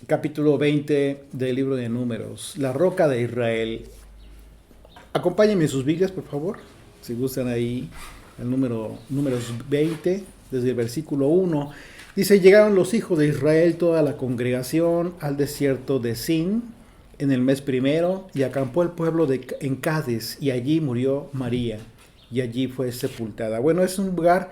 capítulo 20 del libro de Números, la roca de Israel. Acompáñenme en sus Biblias, por favor, si gustan ahí, el números 20, desde el versículo 1. Dice, llegaron los hijos de Israel, toda la congregación, al desierto de Sin, en el mes primero, y acampó el pueblo en Cádiz, y allí murió María, y allí fue sepultada. Bueno, es un lugar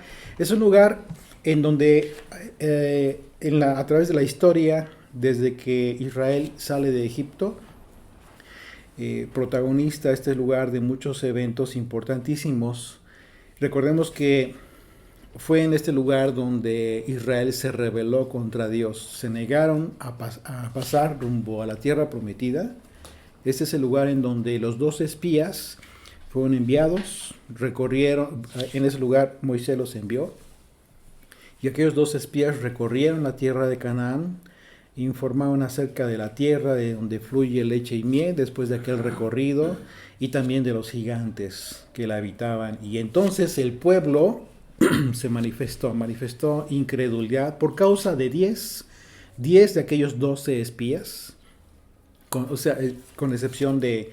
en donde, a través de la historia, desde que Israel sale de Egipto, protagonista este lugar de muchos eventos importantísimos. Recordemos que fue en este lugar donde Israel se rebeló contra Dios. Se negaron a pasar rumbo a la tierra prometida. Este es el lugar en donde los dos espías fueron enviados, recorrieron, en ese lugar Moisés los envió, y aquellos dos espías recorrieron la tierra de Canaán, informaban acerca de la tierra de donde fluye leche y miel después de aquel recorrido, y también de los gigantes que la habitaban. Y entonces el pueblo se manifestó incredulidad por causa de 10 de aquellos 12 espías, con excepción de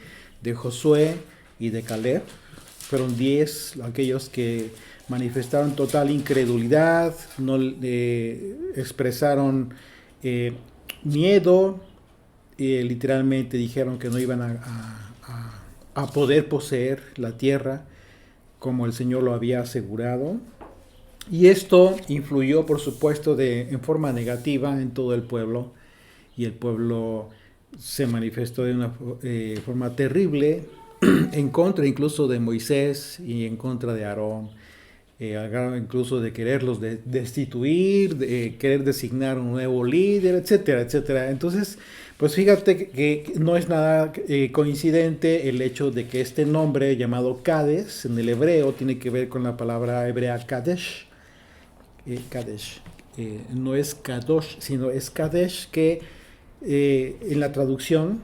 Josué y de Caleb. Fueron 10 aquellos que manifestaron total incredulidad, no expresaron miedo, literalmente dijeron que no iban a poder poseer la tierra como el Señor lo había asegurado. Y esto influyó, por supuesto, en forma negativa en todo el pueblo. Y el pueblo se manifestó de una forma terrible en contra incluso de Moisés y en contra de Aarón. Incluso de quererlos destituir, de querer designar un nuevo líder, etcétera, etcétera. Entonces, pues fíjate que no es nada coincidente el hecho de que este nombre llamado Cades en el hebreo tiene que ver con la palabra hebrea Kadesh. Kadesh. No es Kadosh, sino es Kadesh, que en la traducción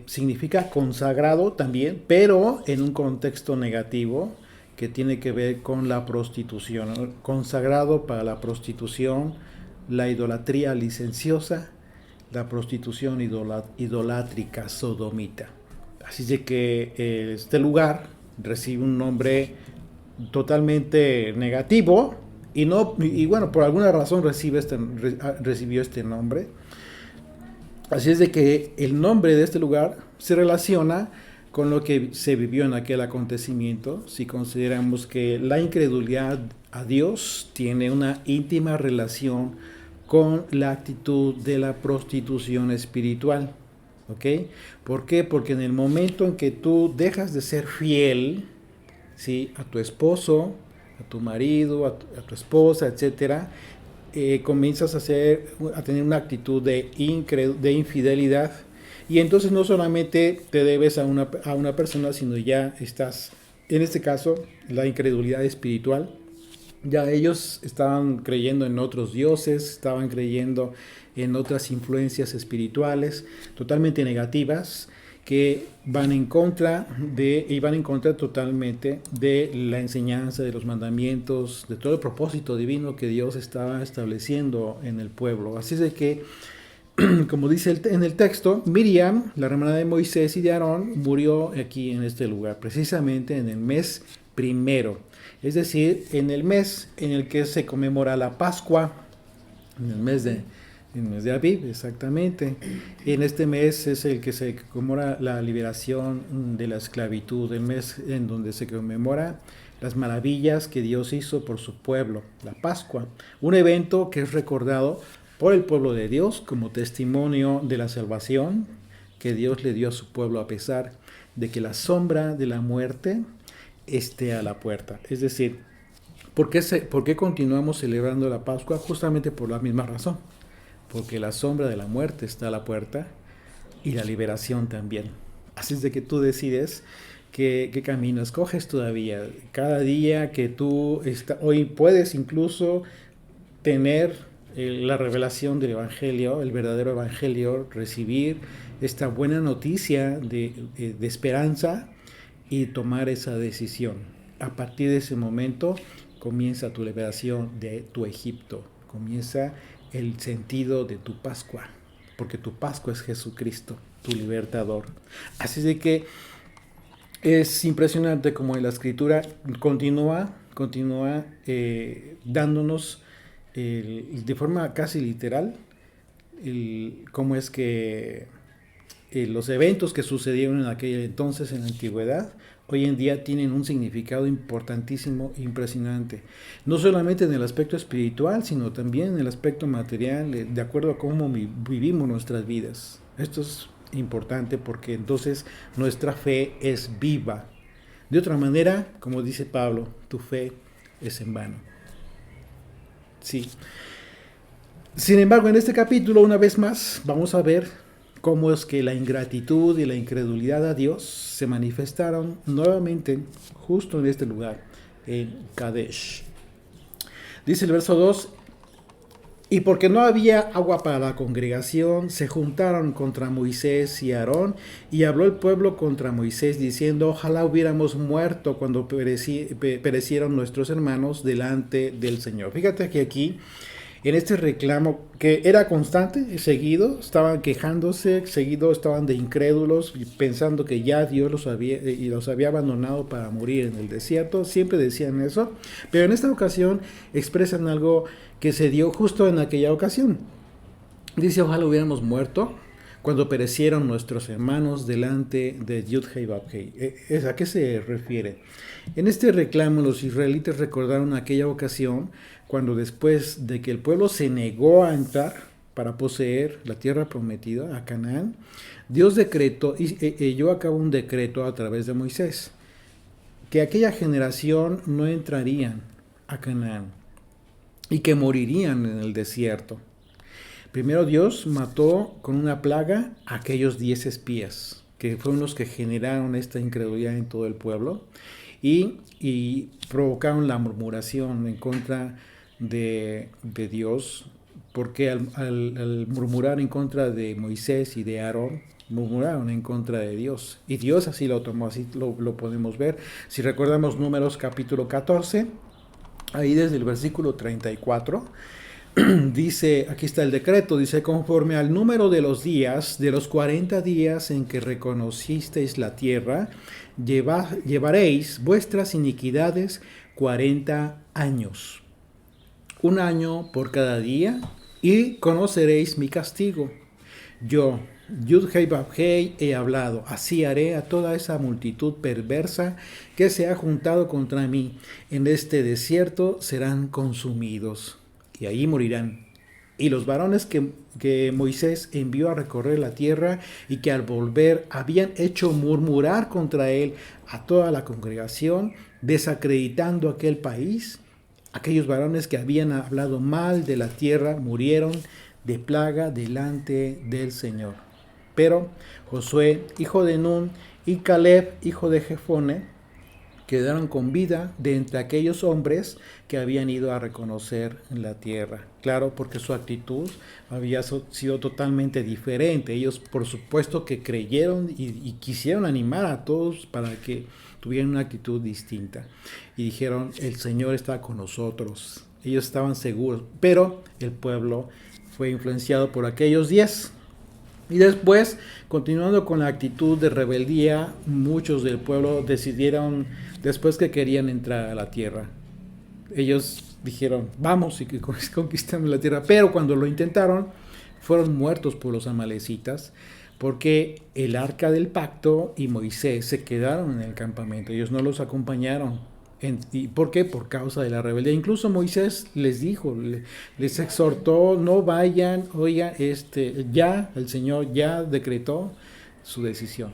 significa consagrado también, pero en un contexto negativo que tiene que ver con la prostitución, ¿no? Consagrado para la prostitución, la idolatría licenciosa, la prostitución idolátrica sodomita. Así de que este lugar recibe un nombre totalmente negativo y bueno, por alguna razón recibió este nombre. Así es de que el nombre de este lugar se relaciona con lo que se vivió en aquel acontecimiento, si consideramos que la incredulidad a Dios tiene una íntima relación con la actitud de la prostitución espiritual. ¿Ok? ¿Por qué? Porque en el momento en que tú dejas de ser fiel, ¿sí?, a tu esposo, a tu marido, a tu esposa, etcétera, comienzas a tener una actitud de infidelidad, y entonces no solamente te debes a una persona, sino ya estás, en este caso, la incredulidad espiritual. Ya ellos estaban creyendo en otros dioses, estaban creyendo en otras influencias espirituales totalmente negativas, que van en contra totalmente de la enseñanza, de los mandamientos, de todo el propósito divino que Dios estaba estableciendo en el pueblo. Así es de que, como dice en el texto, Miriam, la hermana de Moisés y de Aarón, murió aquí en este lugar, precisamente en el mes primero. Es decir, en el mes en el que se conmemora la Pascua, en el mes de Aviv, exactamente. En este mes es el que se conmemora la liberación de la esclavitud, el mes en donde se conmemora las maravillas que Dios hizo por su pueblo, la Pascua, un evento que es recordado por el pueblo de Dios como testimonio de la salvación que Dios le dio a su pueblo a pesar de que la sombra de la muerte esté a la puerta. Es decir, ¿por qué continuamos celebrando la Pascua? Justamente por la misma razón, porque la sombra de la muerte está a la puerta y la liberación también. Así es de que tú decides qué camino escoges todavía. Cada día que hoy puedes incluso tener la revelación del Evangelio, el verdadero Evangelio, recibir esta buena noticia de esperanza y tomar esa decisión. A partir de ese momento comienza tu liberación de tu Egipto, comienza el sentido de tu Pascua, porque tu Pascua es Jesucristo, tu libertador. Así de que es impresionante como en la Escritura continúa dándonos de forma casi literal cómo es que los eventos que sucedieron en aquel entonces, en la antigüedad, hoy en día tienen un significado importantísimo, impresionante. No solamente en el aspecto espiritual, sino también en el aspecto material, de acuerdo a cómo vivimos nuestras vidas. Esto es importante porque entonces nuestra fe es viva. De otra manera, como dice Pablo, tu fe es en vano. Sí. Sin embargo, en este capítulo, una vez más, vamos a ver cómo es que la ingratitud y la incredulidad a Dios se manifestaron nuevamente justo en este lugar, en Kadesh. Dice el verso 2, y porque no había agua para la congregación, se juntaron contra Moisés y Aarón, y habló el pueblo contra Moisés, diciendo, ojalá hubiéramos muerto cuando perecieron nuestros hermanos delante del Señor. Fíjate que aquí, en este reclamo que era constante, seguido, estaban quejándose, seguido estaban de incrédulos, pensando que ya Dios los había abandonado para morir en el desierto, siempre decían eso, pero en esta ocasión expresan algo que se dio justo en aquella ocasión. Dice, ojalá hubiéramos muerto cuando perecieron nuestros hermanos delante de Yud-Hei Vав-Hei. ¿A qué se refiere? En este reclamo los israelitas recordaron aquella ocasión cuando después de que el pueblo se negó a entrar para poseer la tierra prometida a Canaán, Dios decretó y llevó a cabo un decreto a través de Moisés, que aquella generación no entrarían a Canaán y que morirían en el desierto. Primero Dios mató con una plaga a aquellos 10 espías, que fueron los que generaron esta incredulidad en todo el pueblo y provocaron la murmuración en contra de Dios, porque al murmurar en contra de Moisés y de Aarón, murmuraron en contra de Dios. Y Dios así lo tomó, así lo podemos ver. Si recordamos Números capítulo 14, ahí desde el versículo 34, dice, aquí está el decreto, dice, conforme al número de los días, de los 40 días en que reconocisteis la tierra, llevaréis vuestras iniquidades 40 años. Un año por cada día, y conoceréis mi castigo. Yo, Yud-Hei Vав-Hei, he hablado, así haré a toda esa multitud perversa que se ha juntado contra mí. En este desierto serán consumidos, y ahí morirán. Y los varones que Moisés envió a recorrer la tierra y que al volver habían hecho murmurar contra él a toda la congregación, desacreditando aquel país, aquellos varones que habían hablado mal de la tierra murieron de plaga delante del Señor. Pero Josué, hijo de Nun, y Caleb, hijo de Jefone, quedaron con vida de entre aquellos hombres que habían ido a reconocer la tierra. Claro, porque su actitud había sido totalmente diferente. Ellos, por supuesto, que creyeron y quisieron animar a todos para que tuvieran una actitud distinta. Y dijeron, el Señor está con nosotros. Ellos estaban seguros, pero el pueblo fue influenciado por aquellos 10. Y después, continuando con la actitud de rebeldía, muchos del pueblo decidieron, después que querían entrar a la tierra, ellos dijeron, vamos y que conquistamos la tierra, pero cuando lo intentaron, fueron muertos por los amalecitas, porque el arca del pacto y Moisés se quedaron en el campamento, ellos no los acompañaron. ¿Y por qué? Por causa de la rebeldía. Incluso Moisés les dijo, les exhortó, no vayan, oiga, ya el Señor ya decretó su decisión.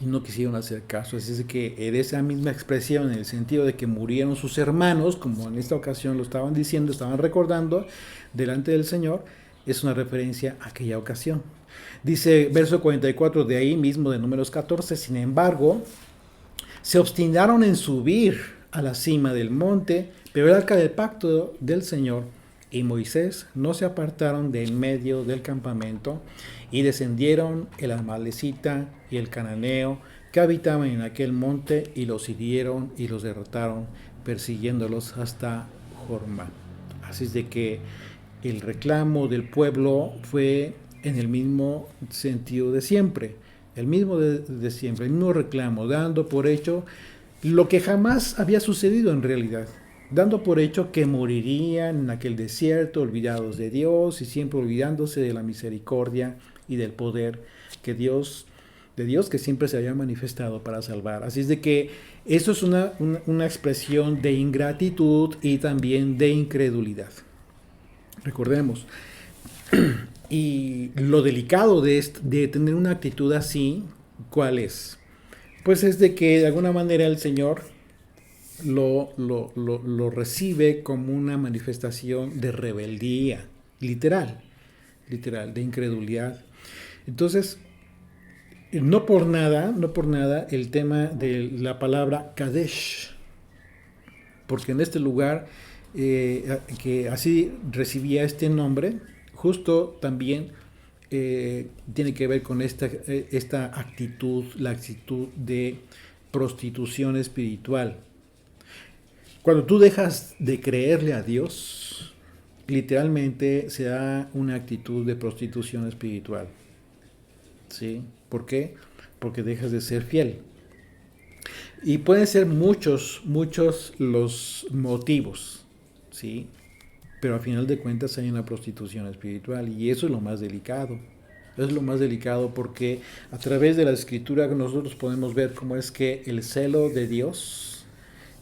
Y no quisieron hacer caso. Así es que en esa misma expresión, en el sentido de que murieron sus hermanos, como en esta ocasión lo estaban diciendo, estaban recordando delante del Señor, es una referencia a aquella ocasión. Dice verso 44 de ahí mismo de Números 14, sin embargo, se obstinaron en subir a la cima del monte, pero el arca del pacto del Señor y Moisés no se apartaron de en medio del campamento, y descendieron el amalecita y el cananeo que habitaban en aquel monte, y los hirieron y los derrotaron, persiguiéndolos hasta Jorma. Así es de que el reclamo del pueblo fue en el mismo sentido de siempre, el mismo de siempre, el mismo reclamo, dando por hecho lo que jamás había sucedido en realidad, dando por hecho que morirían en aquel desierto, olvidados de Dios y siempre olvidándose de la misericordia y del poder que de Dios que siempre se había manifestado para salvar. Así es de que eso es una expresión de ingratitud y también de incredulidad. Recordemos, y lo delicado de tener una actitud así, ¿cuál es? Pues es de que de alguna manera el Señor lo recibe como una manifestación de rebeldía, literal, de incredulidad. Entonces, no por nada el tema de la palabra Kadesh, porque en este lugar que así recibía este nombre, justo también tiene que ver con esta actitud, la actitud de prostitución espiritual. Cuando tú dejas de creerle a Dios, literalmente se da una actitud de prostitución espiritual. ¿Sí? ¿Por qué? Porque dejas de ser fiel. Y pueden ser muchos los motivos, ¿sí? Pero al final de cuentas hay una prostitución espiritual y eso es lo más delicado. Es lo más delicado porque a través de la escritura nosotros podemos ver cómo es que el celo de Dios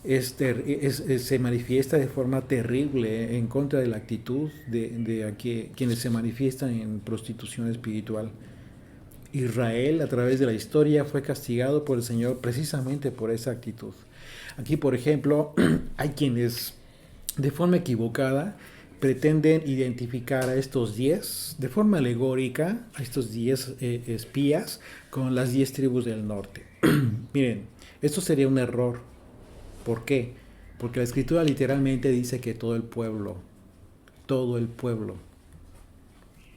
se manifiesta de forma terrible en contra de la actitud de quienes se manifiestan en prostitución espiritual. Israel a través de la historia fue castigado por el Señor precisamente por esa actitud. Aquí, por ejemplo, hay quienes de forma equivocada pretenden identificar a estos 10, de forma alegórica, a estos 10 espías con las 10 tribus del norte. Miren, esto sería un error. ¿Por qué? Porque la escritura literalmente dice que todo el pueblo,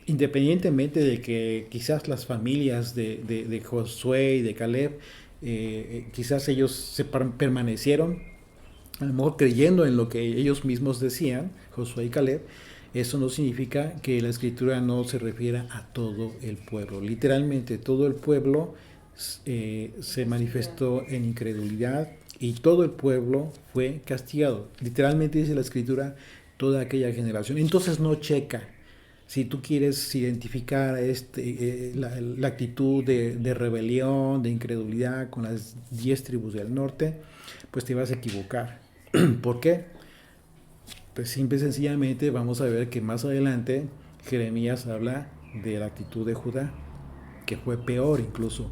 independientemente de que quizás las familias de Josué y de Caleb, quizás ellos se permanecieron, a lo mejor creyendo en lo que ellos mismos decían, Josué y Caleb, eso no significa que la escritura no se refiera a todo el pueblo. Literalmente todo el pueblo se manifestó en incredulidad y todo el pueblo fue castigado. Literalmente dice la escritura toda aquella generación. Entonces no checa. Si tú quieres identificar la actitud de rebelión, de incredulidad con las 10 tribus del norte, pues te vas a equivocar. ¿Por qué? Pues simple y sencillamente vamos a ver que más adelante Jeremías habla de la actitud de Judá, que fue peor incluso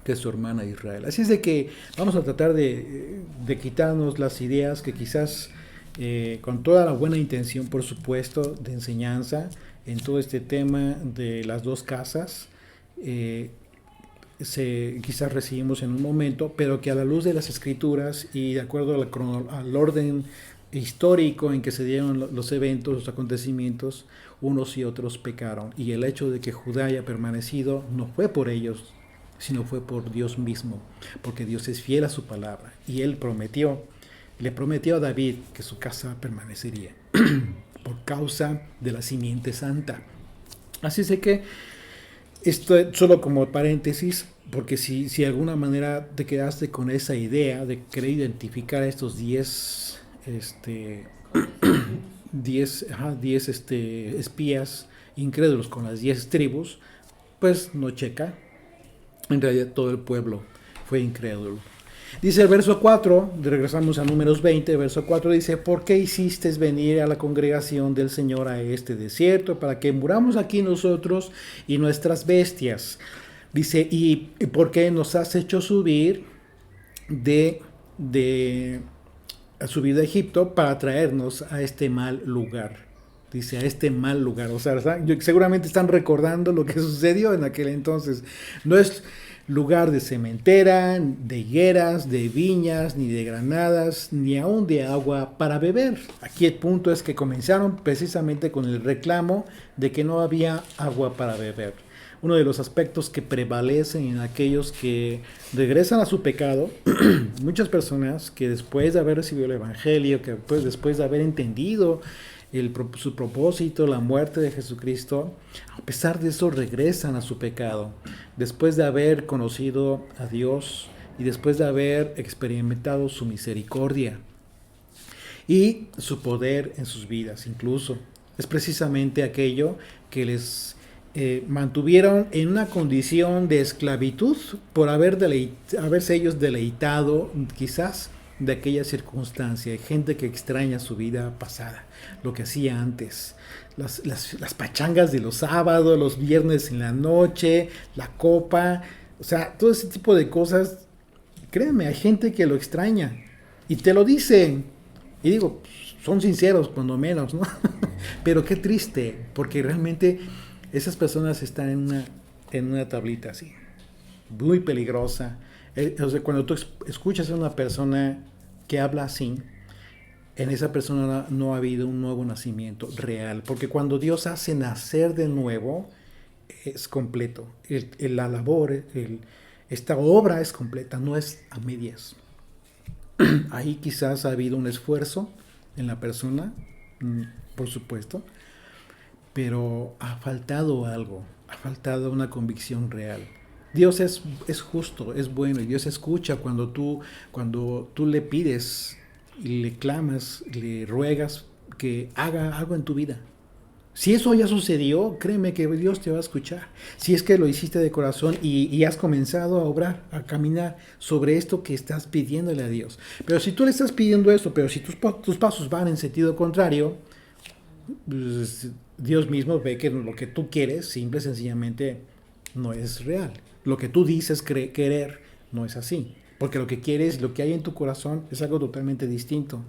que su hermana Israel. Así es de que vamos a tratar de quitarnos las ideas que quizás con toda la buena intención, por supuesto, de enseñanza, en todo este tema de las dos casas, quizás recibimos en un momento, pero que a la luz de las escrituras y de acuerdo al orden histórico en que se dieron los eventos, los acontecimientos, unos y otros pecaron. Y el hecho de que Judá haya permanecido no fue por ellos, sino fue por Dios mismo, porque Dios es fiel a su palabra. Y Él le prometió a David que su casa permanecería por causa de la simiente santa. Así es que esto solo como paréntesis, porque si de alguna manera te quedaste con esa idea de querer identificar a estos 10 espías incrédulos con las 10 tribus, pues no checa. En realidad todo el pueblo fue incrédulo. Dice el verso 4, regresamos a Números 20, verso 4 dice: ¿por qué hiciste venir a la congregación del Señor a este desierto para que muramos aquí nosotros y nuestras bestias? Dice, ¿y por qué nos has hecho subir de Egipto para traernos a este mal lugar? Dice, a este mal lugar. O sea, seguramente están recordando lo que sucedió en aquel entonces. No es lugar de cementera, de higueras, de viñas, ni de granadas, ni aún de agua para beber. Aquí el punto es que comenzaron precisamente con el reclamo de que no había agua para beber. Uno de los aspectos que prevalecen en aquellos que regresan a su pecado, muchas personas que después de haber recibido el Evangelio, que después de haber entendido su propósito, la muerte de Jesucristo, a pesar de eso regresan a su pecado. Después de haber conocido a Dios y después de haber experimentado su misericordia y su poder en sus vidas incluso. Es precisamente aquello que les mantuvieron en una condición de esclavitud por haberse ellos deleitado quizás de aquella circunstancia. Hay gente que extraña su vida pasada, lo que hacía antes. Las pachangas de los sábados, los viernes en la noche, la copa, o sea, todo ese tipo de cosas. Créanme, hay gente que lo extraña y te lo dice. Y digo, son sinceros cuando menos, ¿no? Pero qué triste, porque realmente esas personas están en una tablita así, muy peligrosa. O sea, cuando tú escuchas a una persona que habla así, en esa persona no ha habido un nuevo nacimiento real, porque cuando Dios hace nacer de nuevo, es completo. La labor, esta obra es completa, no es a medias. Ahí quizás ha habido un esfuerzo en la persona, por supuesto, pero ha faltado algo, ha faltado una convicción real. Dios es justo, es bueno, y Dios escucha cuando tú le pides y le clamas, le ruegas que haga algo en tu vida. Si eso ya sucedió, créeme que Dios te va a escuchar. Si es que lo hiciste de corazón y has comenzado a obrar, a caminar sobre esto que estás pidiéndole a Dios. Pero si tú le estás pidiendo eso, pero si tus pasos van en sentido contrario, pues Dios mismo ve que lo que tú quieres, simple y sencillamente, no es real. Lo que tú dices querer no es así. Porque lo que quieres, lo que hay en tu corazón es algo totalmente distinto.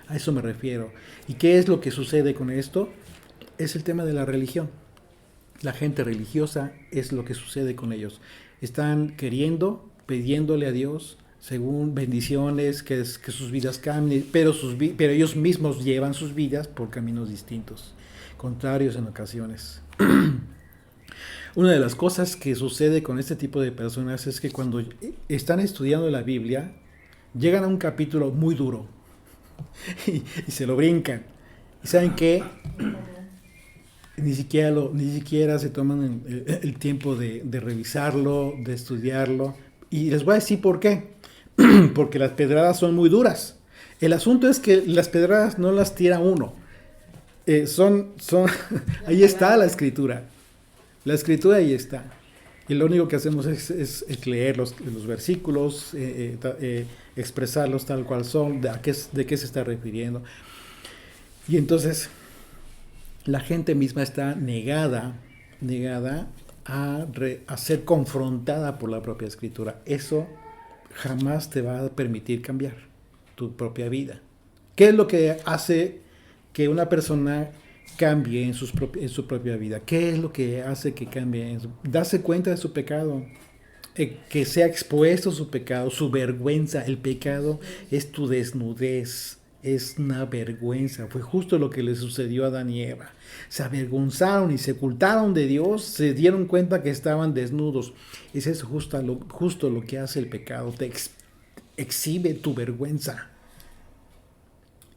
A eso me refiero. ¿Y qué es lo que sucede con esto? Es el tema de la religión. La gente religiosa es lo que sucede con ellos. Están queriendo, pidiéndole a Dios, según bendiciones, que sus vidas cambien, pero ellos mismos llevan sus vidas por caminos distintos, contrarios en ocasiones. Una de las cosas que sucede con este tipo de personas es que cuando están estudiando la Biblia, llegan a un capítulo muy duro y se lo brincan. ¿Y saben qué? Ni siquiera se toman el tiempo de revisarlo, de estudiarlo. Y les voy a decir por qué. Porque las pedradas son muy duras. El asunto es que las pedradas no las tira uno. Ahí está la escritura. La escritura ahí está. Y lo único que hacemos es leer los versículos, expresarlos tal cual son, de qué se está refiriendo. Y entonces la gente misma está negada a ser confrontada por la propia escritura. Eso jamás te va a permitir cambiar tu propia vida. ¿Qué es lo que hace que una persona cambie en su propia vida? ¿Qué es lo que hace que cambie? Darse cuenta de su pecado, que sea expuesto su pecado, su vergüenza. El pecado es tu desnudez. Es una vergüenza. Fue justo lo que le sucedió a Adán y Eva. Se avergonzaron y se ocultaron de Dios. Se dieron cuenta que estaban desnudos. Ese es justo lo que hace el pecado. Te exhibe tu vergüenza.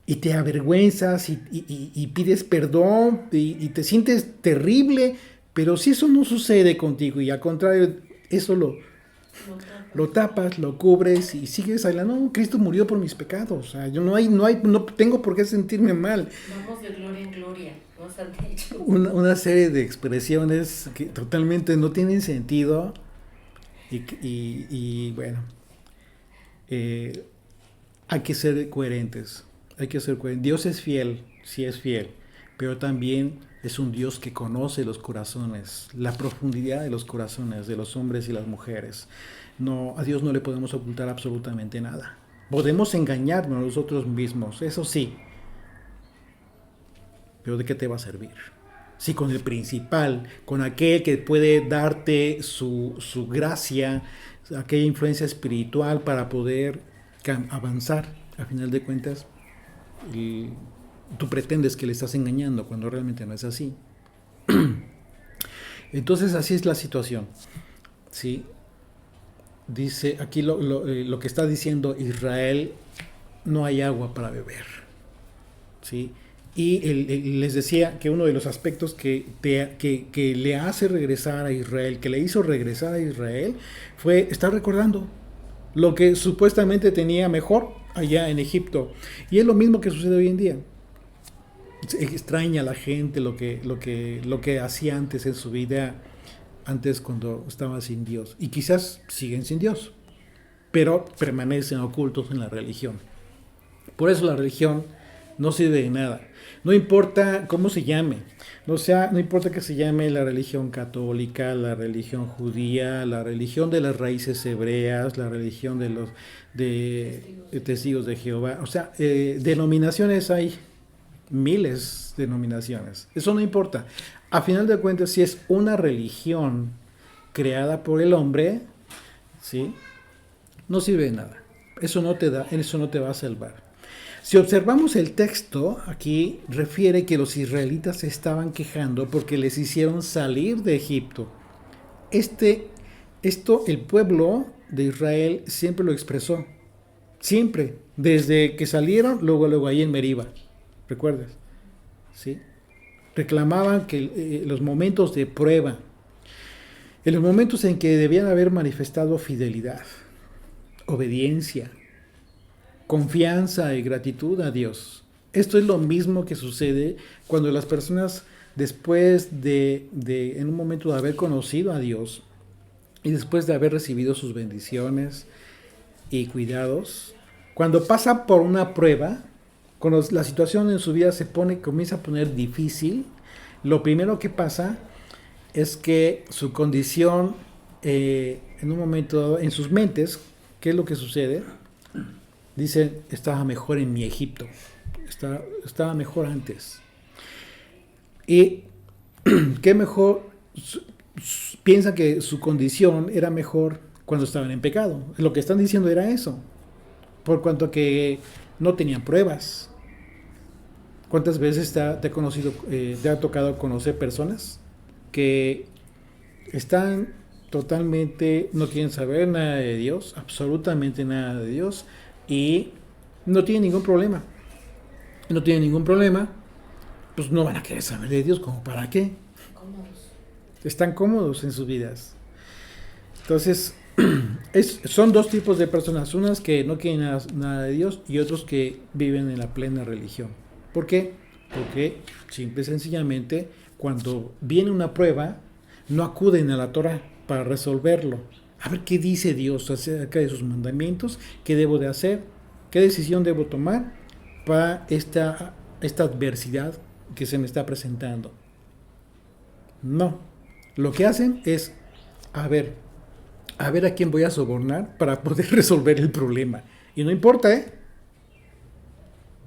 Y te avergüenzas y pides perdón y te sientes terrible. Pero si eso no sucede contigo y al contrario, eso lo tapas, lo cubres y sigues adelante. No, Cristo murió por mis pecados. O sea, yo no tengo por qué sentirme mal. Vamos de gloria en gloria, nos han dicho. Una serie de expresiones que totalmente no tienen sentido y bueno, hay que ser coherentes. Dios es fiel, sí es fiel, pero también es un Dios que conoce los corazones, la profundidad de los corazones de los hombres y las mujeres. No, a Dios no le podemos ocultar absolutamente nada. Podemos engañarnos nosotros mismos, eso sí. Pero ¿de qué te va a servir? Si con el principal, con aquel que puede darte su gracia, aquella influencia espiritual para poder avanzar, a final de cuentas, tú pretendes que le estás engañando cuando realmente no es así. Entonces así es la situación, ¿sí? Dice aquí lo que está diciendo Israel: no hay agua para beber, ¿sí? Y les decía que uno de los aspectos que le hace regresar a Israel, que le hizo regresar a Israel, fue estar recordando lo que supuestamente tenía mejor allá en Egipto. Y es lo mismo que sucede hoy en día. Extraña a la gente lo que hacía antes en su vida, antes cuando estaba sin Dios. Y quizás siguen sin Dios, pero permanecen ocultos en la religión. Por eso la religión no sirve de nada. No importa cómo se llame. No importa que se llame la religión católica, la religión judía, la religión de las raíces hebreas, la religión de los testigos de Jehová. O sea, denominaciones hay miles de denominaciones. Eso no importa. A final de cuentas, si es una religión creada por el hombre, ¿sí?, no sirve de nada. Eso no te va a salvar. Si observamos el texto, aquí refiere que los israelitas se estaban quejando porque les hicieron salir de Egipto. El pueblo de Israel siempre lo expresó. Siempre. Desde que salieron, luego ahí en Meriba. ¿Recuerdas? ¿Sí? Reclamaban que los momentos de prueba, en los momentos en que debían haber manifestado fidelidad, obediencia, confianza y gratitud a Dios. Esto es lo mismo que sucede cuando las personas, después de en un momento de haber conocido a Dios y después de haber recibido sus bendiciones y cuidados, cuando pasa por una prueba, cuando la situación en su vida comienza a poner difícil, lo primero que pasa es que su condición, en un momento dado, en sus mentes, ¿qué es lo que sucede? Dice, estaba mejor en mi Egipto, estaba mejor antes. Y qué mejor, piensa que su condición era mejor cuando estaban en pecado. Lo que están diciendo era eso, por cuanto que no tenían pruebas. ¿Cuántas veces te ha tocado conocer personas que están totalmente, no quieren saber nada de Dios, absolutamente nada de Dios, y no tienen ningún problema? No tienen ningún problema, pues no van a querer saber de Dios, ¿como para qué? Cómodos. Están cómodos en sus vidas. Entonces, son dos tipos de personas, unas que no quieren nada de Dios y otros que viven en la plena religión. ¿Por qué? Porque simple y sencillamente, cuando viene una prueba, no acuden a la Torah para resolverlo. A ver qué dice Dios acerca de sus mandamientos, qué debo de hacer, qué decisión debo tomar para esta adversidad que se me está presentando. No, lo que hacen es a ver a quién voy a sobornar para poder resolver el problema. Y no importa,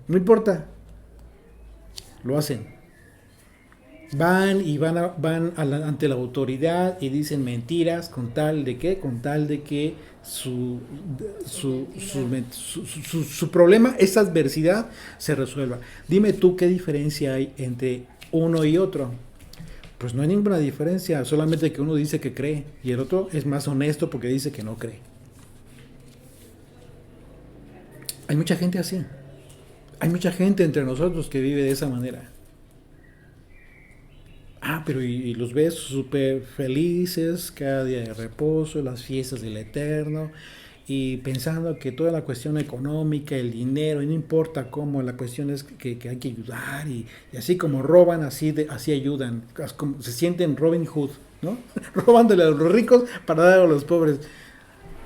no importa, lo hacen. Van ante la autoridad y dicen mentiras con tal de que su problema, esa adversidad, se resuelva. Dime tú qué diferencia hay entre uno y otro. Pues no hay ninguna diferencia, solamente que uno dice que cree y el otro es más honesto porque dice que no cree. Hay mucha gente así. Hay mucha gente entre nosotros que vive de esa manera. Pero y los ves súper felices, cada día de reposo, las fiestas del Eterno, y pensando que toda la cuestión económica, el dinero, y no importa cómo, la cuestión es que hay que ayudar, y así como roban, así ayudan, como se sienten Robin Hood, ¿no? Robándole a los ricos para dar a los pobres.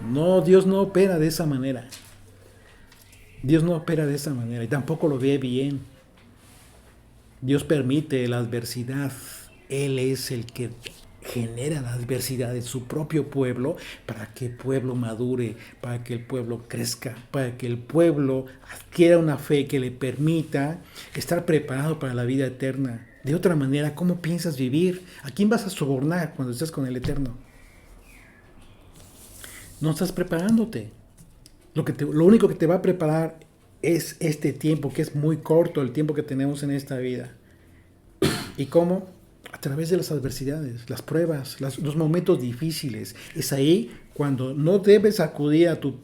No, Dios no opera de esa manera. Dios no opera de esa manera, y tampoco lo ve bien. Dios permite la adversidad. Él es el que genera la adversidad de su propio pueblo para que el pueblo madure, para que el pueblo crezca, para que el pueblo adquiera una fe que le permita estar preparado para la vida eterna. De otra manera, ¿cómo piensas vivir? ¿A quién vas a sobornar cuando estés con el Eterno? No estás preparándote. Lo único que te va a preparar es este tiempo, que es muy corto, el tiempo que tenemos en esta vida. ¿Y cómo? A través de las adversidades, las pruebas, los momentos difíciles. Es ahí cuando no debes acudir a tus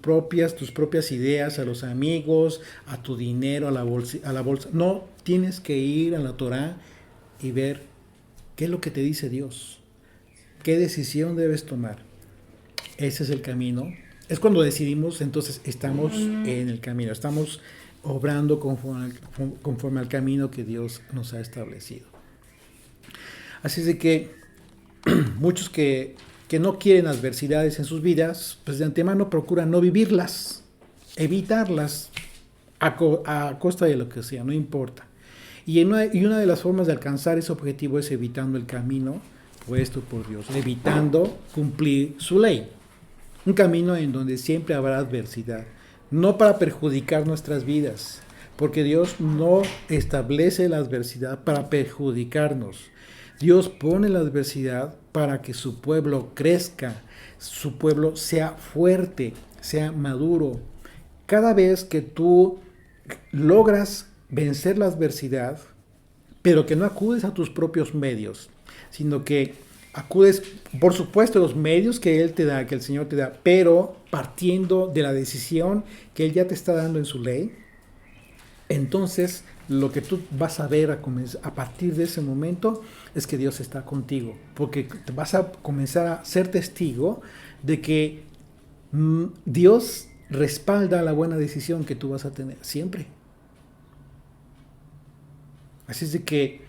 propias ideas, a los amigos, a tu dinero, a la bolsa. No, tienes que ir a la Torá y ver qué es lo que te dice Dios, qué decisión debes tomar. Ese es el camino. Es cuando decidimos, entonces estamos en el camino, estamos obrando conforme al camino que Dios nos ha establecido. Así es de que muchos que no quieren adversidades en sus vidas, pues de antemano procuran no vivirlas, evitarlas a costa de lo que sea, no importa. Y una de las formas de alcanzar ese objetivo es evitando el camino puesto por Dios, evitando cumplir su ley. Un camino en donde siempre habrá adversidad, no para perjudicar nuestras vidas, porque Dios no establece la adversidad para perjudicarnos. Dios pone la adversidad para que su pueblo crezca, su pueblo sea fuerte, sea maduro. Cada vez que tú logras vencer la adversidad, pero que no acudes a tus propios medios, sino que acudes, por supuesto, a los medios que Él te da, que el Señor te da, pero partiendo de la decisión que Él ya te está dando en su ley, entonces lo que tú vas a ver a partir de ese momento es que Dios está contigo, porque te vas a comenzar a ser testigo de que Dios respalda la buena decisión que tú vas a tener siempre. Así es de que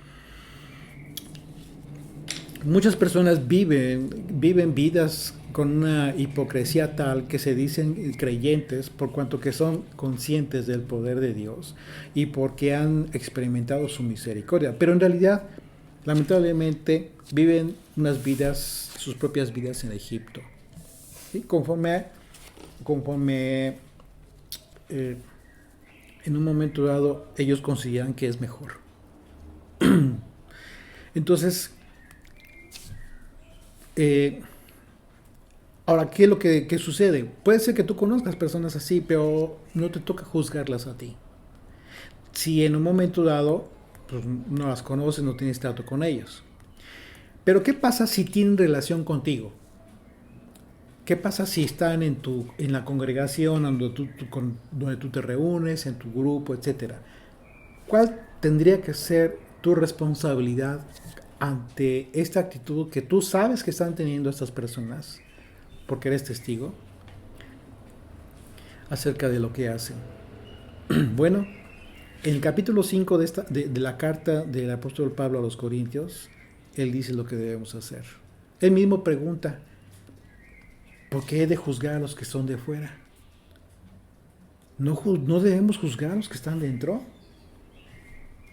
muchas personas viven vidas con una hipocresía tal que se dicen creyentes por cuanto que son conscientes del poder de Dios y porque han experimentado su misericordia. Pero en realidad, lamentablemente, viven sus propias vidas en Egipto. ¿Sí? Conforme en un momento dado ellos consideran que es mejor. Entonces, ahora, ¿qué es lo que sucede? Puede ser que tú conozcas personas así, pero no te toca juzgarlas a ti. Si en un momento dado pues, no las conoces, no tienes trato con ellos. Pero ¿qué pasa si tienen relación contigo? ¿Qué pasa si están en la congregación donde tú te reúnes, en tu grupo, etcétera? ¿Cuál tendría que ser tu responsabilidad ante esta actitud que tú sabes que están teniendo estas personas, porque eres testigo, acerca de lo que hacen? Bueno, en el capítulo 5 de la carta del apóstol Pablo a los Corintios, él dice lo que debemos hacer. Él mismo pregunta, ¿por qué he de juzgar a los que son de fuera? ¿No debemos juzgar a los que están dentro?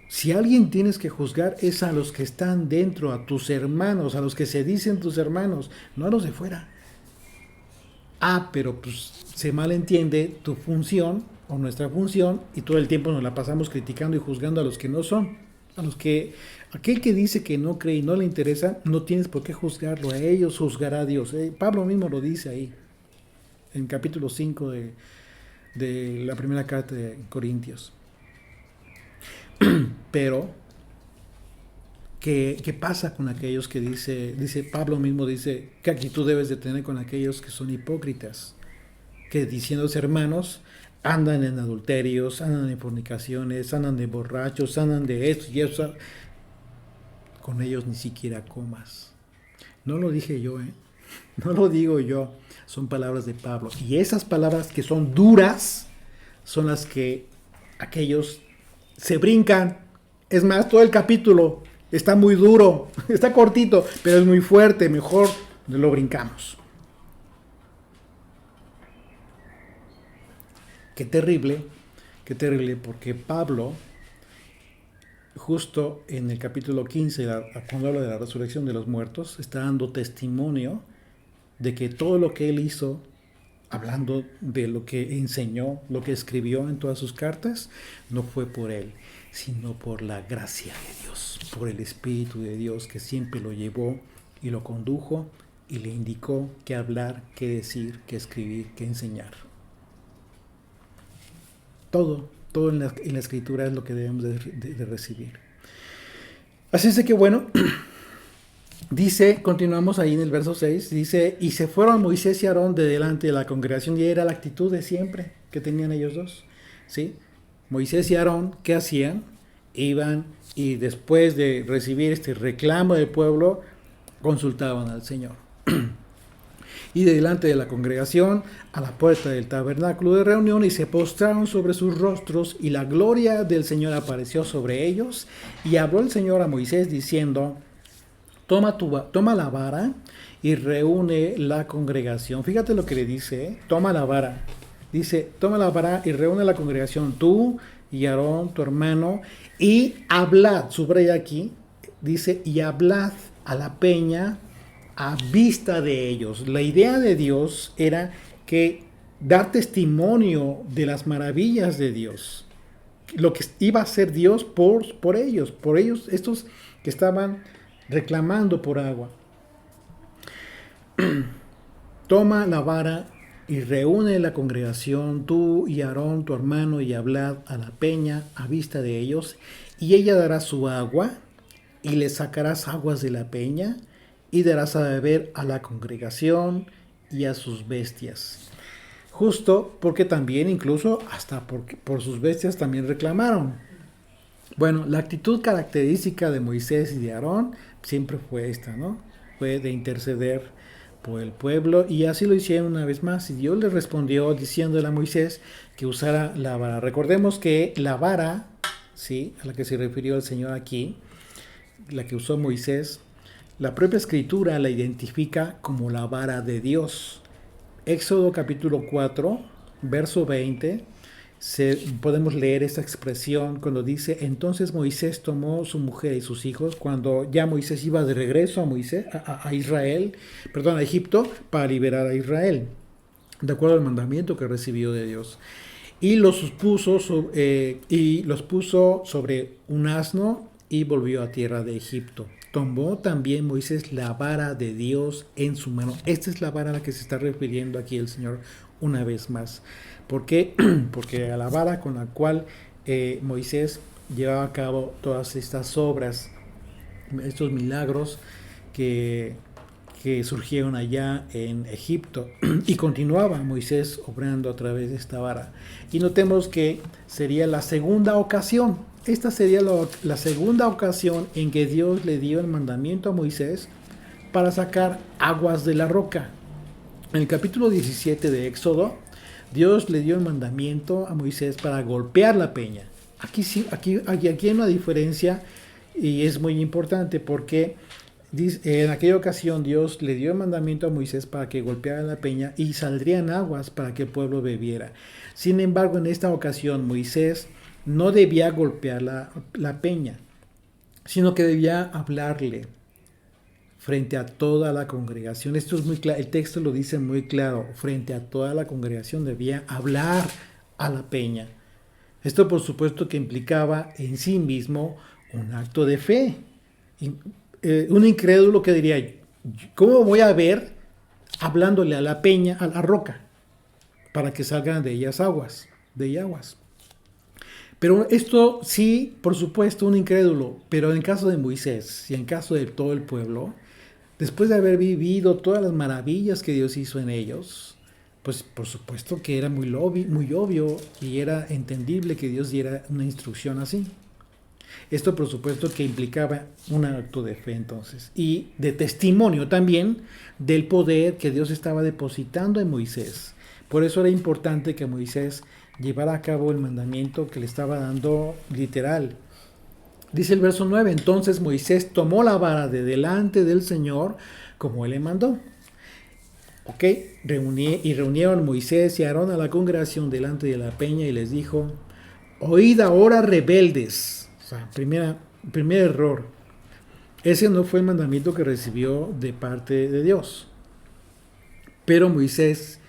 Si alguien tienes que juzgar es a los que están dentro, a tus hermanos, a los que se dicen tus hermanos, no a los de fuera. Pero pues se malentiende tu función o nuestra función y todo el tiempo nos la pasamos criticando y juzgando a los que no son. Aquel que dice que no cree y no le interesa, no tienes por qué juzgarlo, a ellos juzgará a Dios. Pablo mismo lo dice ahí, en capítulo 5 de la primera carta de Corintios. Pero, ¿qué pasa con aquellos que dice Pablo mismo dice, qué actitud debes de tener con aquellos que son hipócritas? Que diciéndose hermanos, andan en adulterios, andan en fornicaciones, andan de borrachos, andan de esto y eso. Con ellos ni siquiera comas. No lo dije yo, no lo digo yo, son palabras de Pablo. Y esas palabras que son duras, son las que aquellos se brincan. Es más, todo el capítulo está muy duro, está cortito, pero es muy fuerte, mejor lo brincamos. Qué terrible, porque Pablo, justo en el capítulo 15, cuando habla de la resurrección de los muertos, está dando testimonio de que todo lo que él hizo, hablando de lo que enseñó, lo que escribió en todas sus cartas, no fue por él, sino por la gracia de Dios, por el Espíritu de Dios que siempre lo llevó y lo condujo y le indicó qué hablar, qué decir, qué escribir, qué enseñar. Todo en la Escritura es lo que debemos de recibir. Así es de que bueno, Dice, continuamos ahí en el verso 6, dice, y se fueron Moisés y Aarón de delante de la congregación, y era la actitud de siempre que tenían ellos dos, ¿sí? Moisés y Aarón, ¿qué hacían? Iban y después de recibir este reclamo del pueblo, consultaban al Señor. Y de delante de la congregación, a la puerta del tabernáculo de reunión, y se postraron sobre sus rostros, y la gloria del Señor apareció sobre ellos, y habló el Señor a Moisés diciendo, toma la vara y reúne la congregación. Fíjate lo que le dice, ¿eh? Toma la vara. Dice, toma la vara y reúne la congregación, tú y Aarón, tu hermano, y hablad, subraya aquí, dice, y hablad a la peña a vista de ellos. La idea de Dios era que dar testimonio de las maravillas de Dios, lo que iba a hacer Dios por ellos, estos que estaban reclamando por agua. Toma la vara y reúne la congregación, tú y Aarón, tu hermano, y hablad a la peña a vista de ellos, y ella dará su agua, y le sacarás aguas de la peña, y darás a beber a la congregación y a sus bestias. Justo porque también, incluso hasta por sus bestias también reclamaron. Bueno, la actitud característica de Moisés y de Aarón siempre fue esta, ¿no? Fue de interceder por el pueblo, y así lo hicieron una vez más, y Dios le respondió diciéndole a Moisés que usara la vara. Recordemos que la vara, ¿sí?, a la que se refirió el Señor aquí, la que usó Moisés, la propia escritura la identifica como la vara de Dios. Éxodo capítulo 4, verso 20, podemos leer esta expresión cuando dice, entonces Moisés tomó su mujer y sus hijos, cuando ya Moisés iba de regreso a Egipto, para liberar a Israel, de acuerdo al mandamiento que recibió de Dios. Y los puso sobre un asno y volvió a tierra de Egipto. Tomó también Moisés la vara de Dios en su mano. Esta es la vara a la que se está refiriendo aquí el Señor una vez más. ¿Por qué? Porque a la vara con la cual Moisés llevaba a cabo todas estas obras, estos milagros que surgieron allá en Egipto, y continuaba Moisés obrando a través de esta vara. Y notemos que sería la segunda ocasión. Esta sería la segunda ocasión en que Dios le dio el mandamiento a Moisés para sacar aguas de la roca. En el capítulo 17 de Éxodo, Dios le dio el mandamiento a Moisés para golpear la peña. Aquí hay una diferencia, y es muy importante porque en aquella ocasión Dios le dio el mandamiento a Moisés para que golpeara la peña y saldrían aguas para que el pueblo bebiera. Sin embargo, en esta ocasión Moisés no debía golpear la peña, sino que debía hablarle frente a toda la congregación. Esto es muy claro, el texto lo dice muy claro, frente a toda la congregación debía hablar a la peña. Esto por supuesto que implicaba en sí mismo un acto de fe. Un incrédulo que diría, ¿cómo voy a ver hablándole a la peña, a la roca, para que salgan de ellas aguas? Pero esto sí, por supuesto, un incrédulo, pero en el caso de Moisés y en caso de todo el pueblo, después de haber vivido todas las maravillas que Dios hizo en ellos, pues por supuesto que era muy obvio y era entendible que Dios diera una instrucción así. Esto por supuesto que implicaba un acto de fe entonces, y de testimonio también del poder que Dios estaba depositando en Moisés. Por eso era importante que Moisés llevara a cabo el mandamiento que le estaba dando literal. Dice el verso 9, entonces Moisés tomó la vara de delante del Señor como él le mandó. Reunieron Moisés y Aarón a la congregación delante de la peña y les dijo, oíd ahora rebeldes. O sea, primer error. Ese no fue el mandamiento que recibió de parte de Dios. Pero Moisés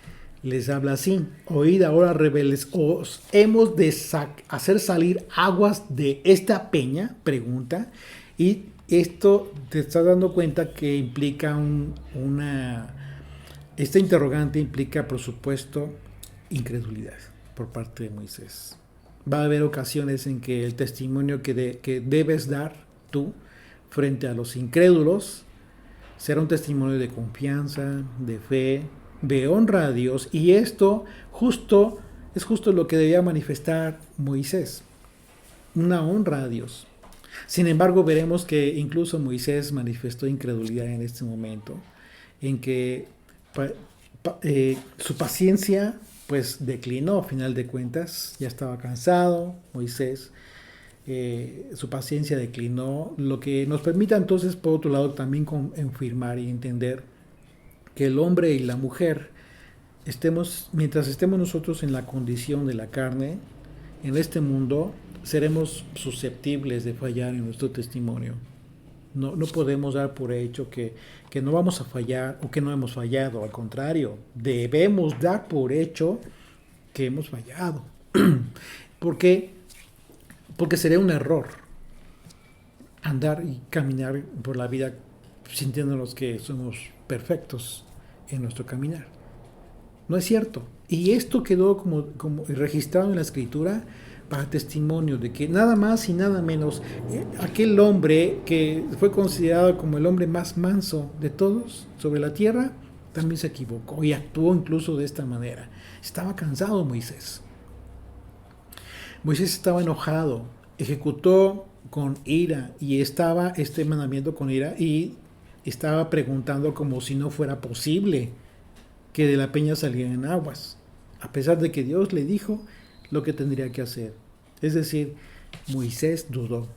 les habla así, oíd ahora rebeldes, ¿os hemos de hacer salir aguas de esta peña? Pregunta. Y esto te estás dando cuenta que implica esta interrogante implica, por supuesto, incredulidad por parte de Moisés. Va a haber ocasiones en que el testimonio que debes dar tú frente a los incrédulos Será un testimonio de confianza, de fe, de honra a Dios, y esto es justo lo que debía manifestar Moisés, una honra a Dios. Sin embargo, veremos que incluso Moisés manifestó incredulidad en este momento, en que su paciencia pues declinó a final de cuentas, ya estaba cansado Moisés, su paciencia declinó, lo que nos permite entonces por otro lado también confirmar y entender que el hombre y la mujer mientras estemos nosotros en la condición de la carne, en este mundo, seremos susceptibles de fallar en nuestro testimonio. No podemos dar por hecho que no vamos a fallar o que no hemos fallado. Al contrario, debemos dar por hecho que hemos fallado. Porque sería un error andar y caminar por la vida sintiéndonos que somos perfectos en nuestro caminar. No es cierto. Y esto quedó como registrado en la Escritura para testimonio de que nada más y nada menos aquel hombre que fue considerado como el hombre más manso de todos sobre la tierra, también se equivocó y actuó incluso de esta manera. Estaba cansado Moisés. Moisés estaba enojado, ejecutó con ira y estaba este mandamiento con ira y estaba preguntando como si no fuera posible que de la peña salieran aguas, a pesar de que Dios le dijo lo que tendría que hacer. Es decir, Moisés dudó.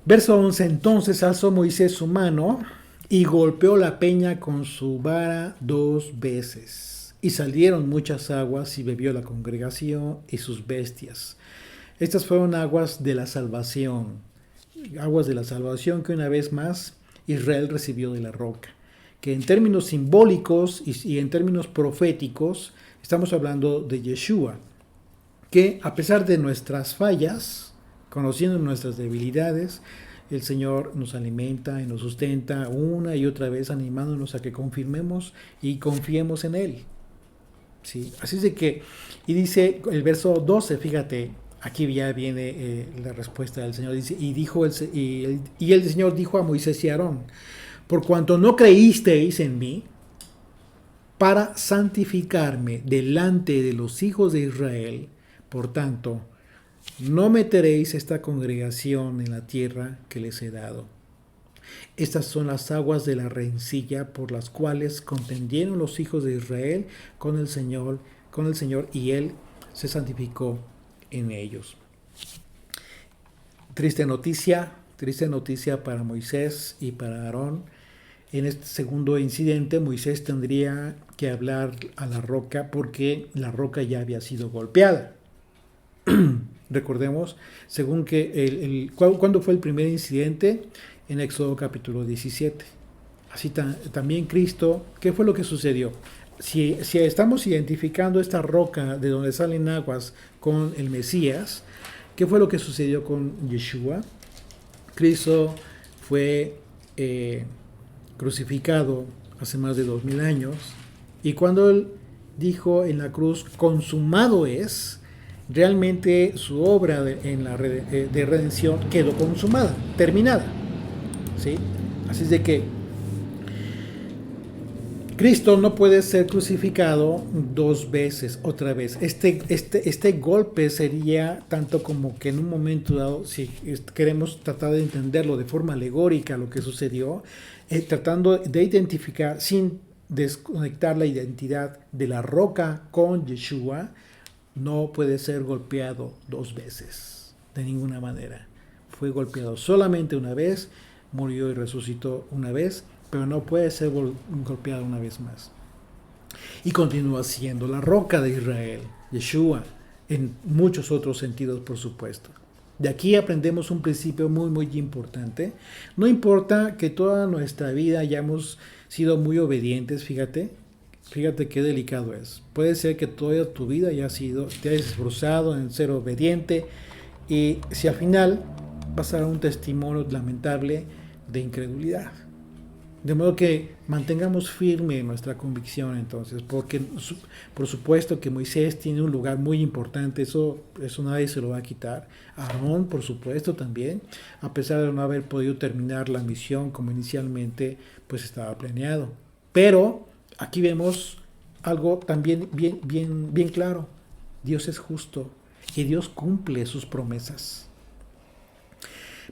Verso 11. Entonces alzó Moisés su mano y golpeó la peña con su vara 2 veces. Y salieron muchas aguas y bebió la congregación y sus bestias. Estas fueron aguas de la salvación. Aguas de la salvación que una vez más Israel recibió de la roca. Que en términos simbólicos y en términos proféticos estamos hablando de Yeshua, que a pesar de nuestras fallas, conociendo nuestras debilidades, el Señor nos alimenta y nos sustenta una y otra vez, animándonos a que confirmemos y confiemos en Él. ¿Sí? Así es de que, y dice el verso 12, fíjate, aquí ya viene la respuesta del Señor, dice, y el Señor dijo a Moisés y a Aarón, por cuanto no creísteis en mí, para santificarme delante de los hijos de Israel, por tanto, no meteréis esta congregación en la tierra que les he dado. Estas son las aguas de la rencilla por las cuales contendieron los hijos de Israel con el Señor, y Él se santificó en ellos. Triste noticia para Moisés y para Aarón. En este segundo incidente, Moisés tendría que hablar a la roca porque la roca ya había sido golpeada. Recordemos, según que ¿cuándo fue el primer incidente? En Éxodo capítulo 17. Así también Cristo, ¿qué fue lo que sucedió? Si estamos identificando esta roca de donde salen aguas con el Mesías, ¿qué fue lo que sucedió con Yeshua? Cristo fue crucificado hace más de 2000 años, y cuando Él dijo en la cruz, consumado es, realmente su obra de redención quedó consumada, terminada. ¿Sí? Así es de que Cristo no puede ser crucificado 2 veces, otra vez. Este golpe sería tanto como que en un momento dado, si queremos tratar de entenderlo de forma alegórica lo que sucedió, tratando de identificar sin desconectar la identidad de la roca con Yeshua, no puede ser golpeado 2 veces, de ninguna manera. Fue golpeado solamente una vez, murió y resucitó una vez, pero no puede ser golpeado una vez más. Y continúa siendo la roca de Israel, Yeshua, en muchos otros sentidos, por supuesto. De aquí aprendemos un principio muy, muy importante. No importa que toda nuestra vida hayamos sido muy obedientes, fíjate qué delicado es. Puede ser que toda tu vida te hayas esforzado en ser obediente, y si al final pasará un testimonio lamentable de incredulidad. De modo que mantengamos firme nuestra convicción entonces, porque por supuesto que Moisés tiene un lugar muy importante, eso nadie se lo va a quitar. Aarón, por supuesto, también, a pesar de no haber podido terminar la misión como inicialmente pues estaba planeado. Pero aquí vemos algo también bien claro. Dios es justo y Dios cumple sus promesas.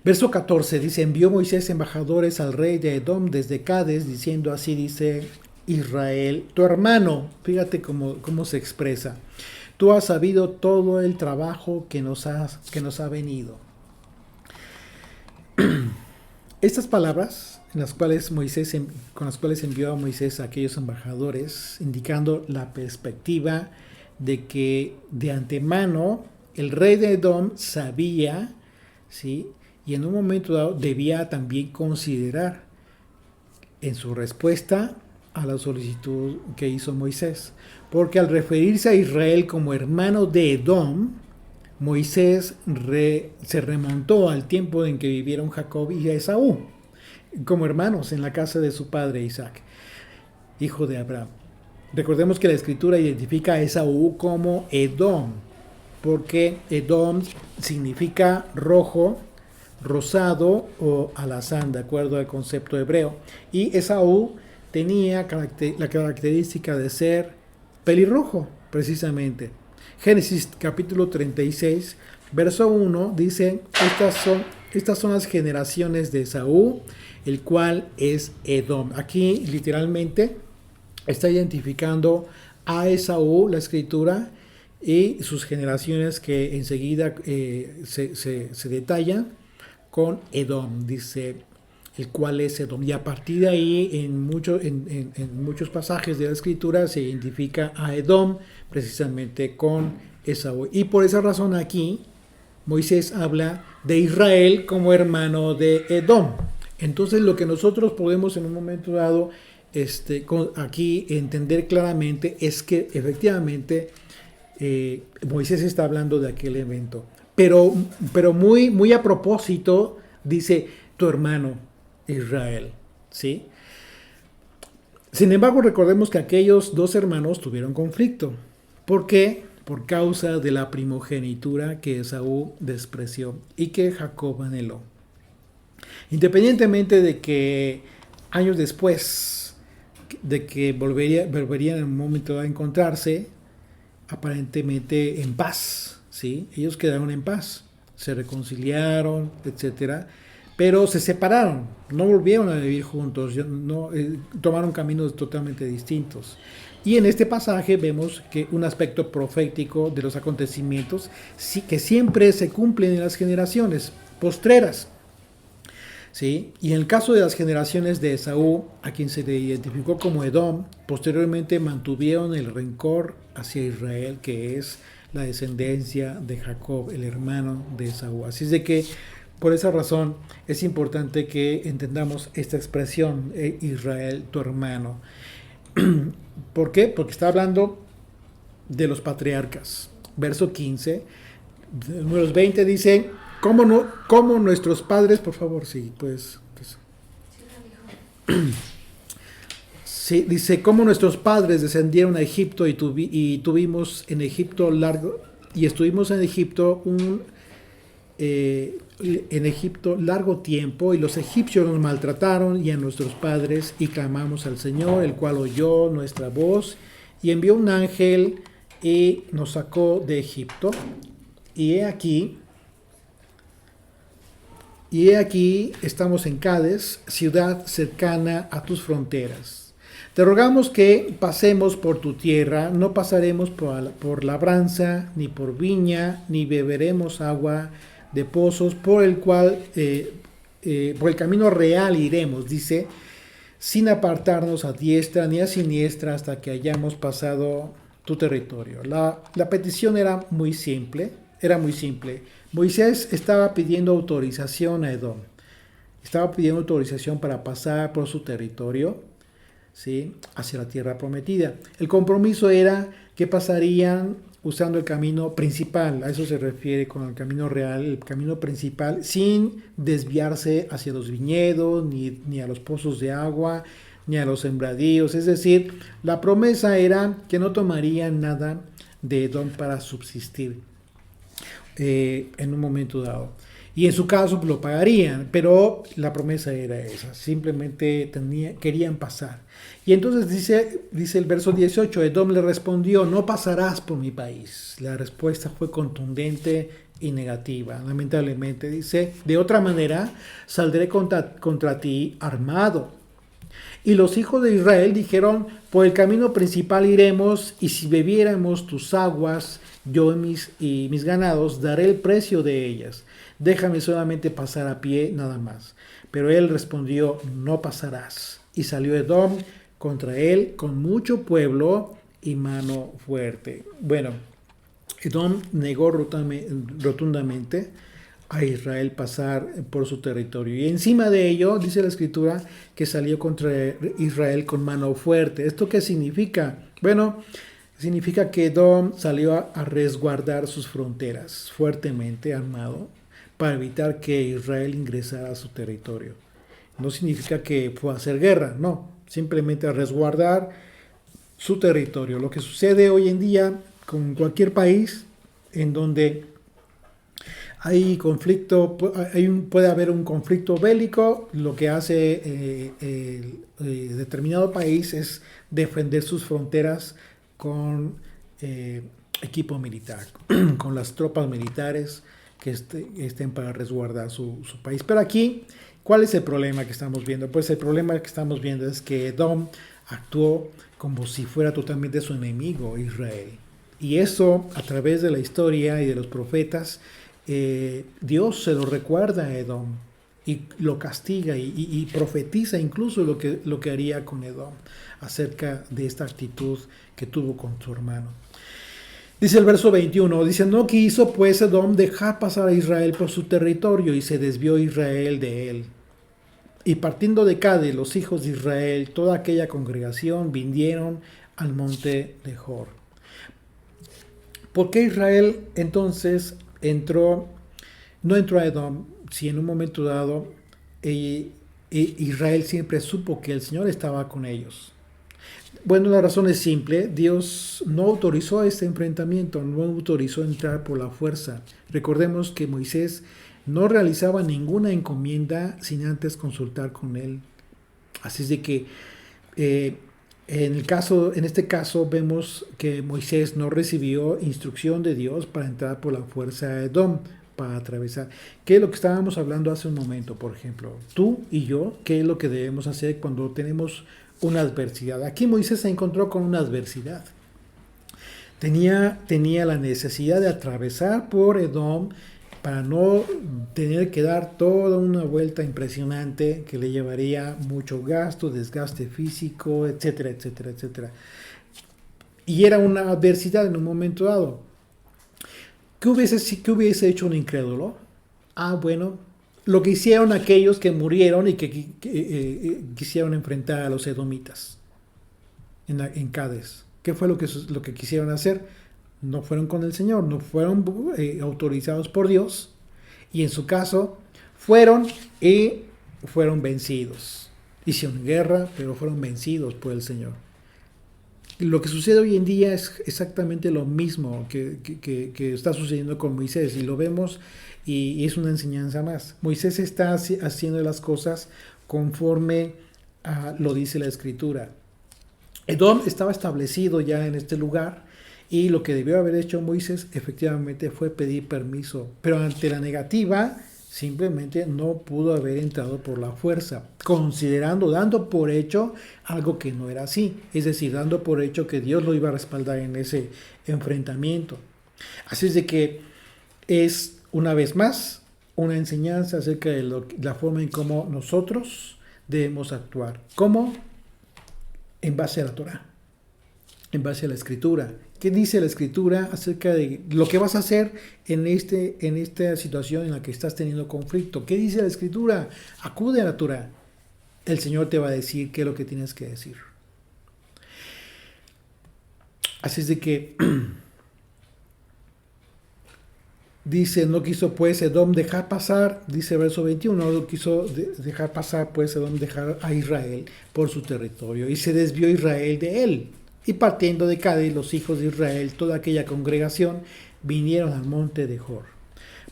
Verso 14 dice, envió Moisés embajadores al rey de Edom desde Cades, diciendo así dice Israel, tu hermano, fíjate cómo se expresa, tú has sabido todo el trabajo que nos ha venido. Estas palabras con las cuales envió a Moisés a aquellos embajadores, indicando la perspectiva de que de antemano el rey de Edom sabía, ¿sí?, y en un momento dado debía también considerar en su respuesta a la solicitud que hizo Moisés. Porque al referirse a Israel como hermano de Edom, Moisés se remontó al tiempo en que vivieron Jacob y Esaú, como hermanos en la casa de su padre Isaac, hijo de Abraham. Recordemos que la escritura identifica a Esaú como Edom, porque Edom significa rojo, rosado o alazán, de acuerdo al concepto hebreo. Y Esaú tenía la característica de ser pelirrojo, precisamente. Génesis capítulo 36, verso 1 dice, estas son las generaciones de Esaú, el cual es Edom. Aquí literalmente está identificando a Esaú, la escritura, y sus generaciones que enseguida se detallan con Edom, dice, el cual es Edom. Y a partir de ahí, en muchos pasajes de la escritura se identifica a Edom precisamente con Esaú. Y por esa razón aquí Moisés habla de Israel como hermano de Edom. Entonces lo que nosotros podemos en un momento dado aquí entender claramente es que efectivamente Moisés está hablando de aquel evento. Pero muy a propósito, dice tu hermano Israel, ¿sí? Sin embargo, recordemos que aquellos dos hermanos tuvieron conflicto. ¿Por qué? Por causa de la primogenitura que Esaú despreció y que Jacob anheló. Independientemente de que años después, de que volverían en un momento a encontrarse, aparentemente en paz, ¿sí? Ellos quedaron en paz, se reconciliaron, etcétera, pero se separaron, no volvieron a vivir juntos, tomaron caminos totalmente distintos. Y en este pasaje vemos que un aspecto profético de los acontecimientos que siempre se cumplen en las generaciones postreras, ¿sí? Y en el caso de las generaciones de Esaú, a quien se le identificó como Edom, posteriormente mantuvieron el rencor hacia Israel, que es la descendencia de Jacob, el hermano de Esaú. Así es de que por esa razón es importante que entendamos esta expresión, Israel, tu hermano. ¿Por qué? Porque está hablando de los patriarcas. Verso 15, números 20 dice, ¿cómo nuestros padres, por favor, sí, pues sí, dice, cómo nuestros padres descendieron a Egipto y estuvimos en Egipto largo tiempo, y los egipcios nos maltrataron y a nuestros padres, y clamamos al Señor, el cual oyó nuestra voz y envió un ángel y nos sacó de Egipto. Y he aquí estamos en Cades, ciudad cercana a tus fronteras. Te rogamos que pasemos por tu tierra, no pasaremos por labranza, ni por viña, ni beberemos agua de pozos, por el camino real iremos, dice, sin apartarnos a diestra ni a siniestra hasta que hayamos pasado tu territorio. La petición era muy simple. Moisés estaba pidiendo autorización a Edom. Estaba pidiendo autorización para pasar por su territorio, ¿sí?, hacia la tierra prometida. El compromiso era que pasarían usando el camino principal, a eso se refiere con el camino real, el camino principal, sin desviarse hacia los viñedos, ni a los pozos de agua, ni a los sembradíos. Es decir, la promesa era que no tomarían nada de Edom para subsistir en un momento dado. Y en su caso lo pagarían, pero la promesa era esa, simplemente querían pasar. Y entonces dice el verso 18, Edom le respondió, no pasarás por mi país. La respuesta fue contundente y negativa, lamentablemente. Dice, de otra manera, saldré contra ti armado. Y los hijos de Israel dijeron, por el camino principal iremos, y si bebiéramos tus aguas, yo y mis ganados, daré el precio de ellas. Déjame solamente pasar a pie, nada más. Pero él respondió, no pasarás. Y salió Edom contra él con mucho pueblo y mano fuerte. Bueno, Edom negó rotundamente a Israel pasar por su territorio. Y encima de ello, dice la escritura, que salió contra Israel con mano fuerte. ¿Esto qué significa? Bueno, significa que Edom salió a resguardar sus fronteras fuertemente armado para evitar que Israel ingresara a su territorio. No significa que fue a hacer guerra, no, simplemente a resguardar su territorio. Lo que sucede hoy en día con cualquier país en donde hay conflicto, puede haber un conflicto bélico, lo que hace determinado país es defender sus fronteras con equipo militar, con las tropas militares que estén para resguardar su país. Pero aquí, ¿cuál es el problema que estamos viendo? Pues el problema que estamos viendo es que Edom actuó como si fuera totalmente su enemigo, Israel. Y eso, a través de la historia y de los profetas, Dios se lo recuerda a Edom y lo castiga y profetiza incluso lo que haría con Edom acerca de esta actitud que tuvo con su hermano. Dice el verso 21, dice, no quiso pues Edom dejar pasar a Israel por su territorio y se desvió Israel de él. Y partiendo de Cade, los hijos de Israel, toda aquella congregación vinieron al monte de Hor. ¿Por qué Israel entonces no entró a Edom si en un momento dado Israel siempre supo que el Señor estaba con ellos? Bueno, la razón es simple. Dios no autorizó este enfrentamiento, no autorizó entrar por la fuerza. Recordemos que Moisés no realizaba ninguna encomienda sin antes consultar con él. Así es de que en este caso vemos que Moisés no recibió instrucción de Dios para entrar por la fuerza a Edom, para atravesar. ¿Qué es lo que estábamos hablando hace un momento, por ejemplo? Tú y yo, ¿qué es lo que debemos hacer cuando tenemos una adversidad? Aquí Moisés se encontró con una adversidad. Tenía la necesidad de atravesar por Edom para no tener que dar toda una vuelta impresionante que le llevaría mucho gasto, desgaste físico, etcétera, etcétera, etcétera. Y era una adversidad en un momento dado. ¿Qué hubiese hecho un incrédulo? Bueno, lo que hicieron aquellos que murieron y que quisieron enfrentar a los edomitas en Cades. ¿Qué fue lo que quisieron hacer? No fueron con el Señor, no fueron autorizados por Dios, y en su caso fueron vencidos. Hicieron guerra, pero fueron vencidos por el Señor. Lo que sucede hoy en día es exactamente lo mismo que está sucediendo con Moisés, y lo vemos, y es una enseñanza más. Moisés está haciendo las cosas conforme lo dice la Escritura. Edom estaba establecido ya en este lugar, y lo que debió haber hecho Moisés efectivamente fue pedir permiso, pero ante la negativa simplemente no pudo haber entrado por la fuerza, dando por hecho algo que no era así, es decir, dando por hecho que Dios lo iba a respaldar en ese enfrentamiento. Así es de que es, una vez más, una enseñanza acerca de la forma en cómo nosotros debemos actuar. ¿Cómo? En base a la Torah, en base a la Escritura. ¿Qué dice la Escritura acerca de lo que vas a hacer en esta situación en la que estás teniendo conflicto? ¿Qué dice la Escritura? Acude a la Torah. El Señor te va a decir qué es lo que tienes que decir. Así es de que Dice, no quiso pues Edom dejar pasar, dice verso 21, no quiso dejar pasar pues Edom dejar a Israel por su territorio, y se desvió Israel de él. Y partiendo de Cádiz, los hijos de Israel, toda aquella congregación, vinieron al monte de Hor.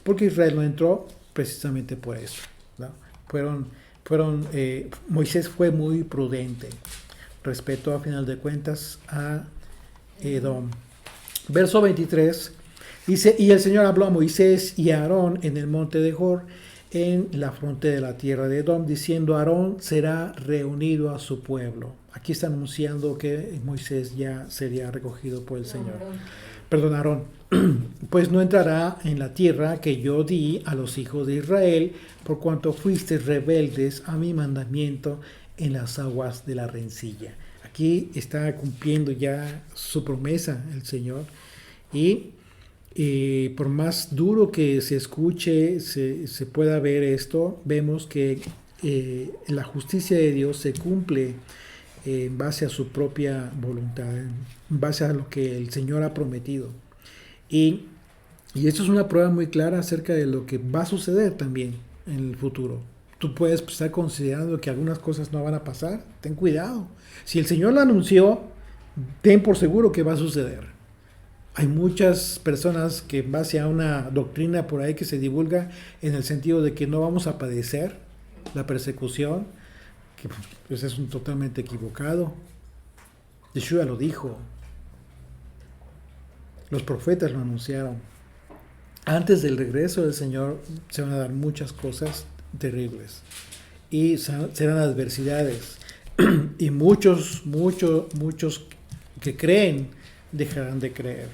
Porque Israel no entró precisamente por eso, ¿no? Moisés fue muy prudente, respetó a final de cuentas a Edom. Verso 23 dice, y el Señor habló a Moisés y a Aarón en el monte de Hor, en la frontera de la tierra de Edom, diciendo, Aarón será reunido a su pueblo. Aquí está anunciando que Moisés ya sería recogido por el Señor. Perdón, Aarón. Pues no entrará en la tierra que yo di a los hijos de Israel, por cuanto fuisteis rebeldes a mi mandamiento en las aguas de la rencilla. Aquí está cumpliendo ya su promesa el Señor, y por más duro que se escuche, se pueda ver esto, vemos que la justicia de Dios se cumple en base a su propia voluntad, en base a lo que el Señor ha prometido. Y esto es una prueba muy clara acerca de lo que va a suceder también en el futuro. Tú puedes estar considerando que algunas cosas no van a pasar, ten cuidado. Si el Señor lo anunció, ten por seguro que va a suceder. Hay muchas personas que en base a una doctrina por ahí que se divulga en el sentido de que no vamos a padecer la persecución, que pues es un totalmente equivocado. Yeshua lo dijo. Los profetas lo anunciaron. Antes del regreso del Señor se van a dar muchas cosas terribles y serán adversidades y muchos que creen dejarán de creer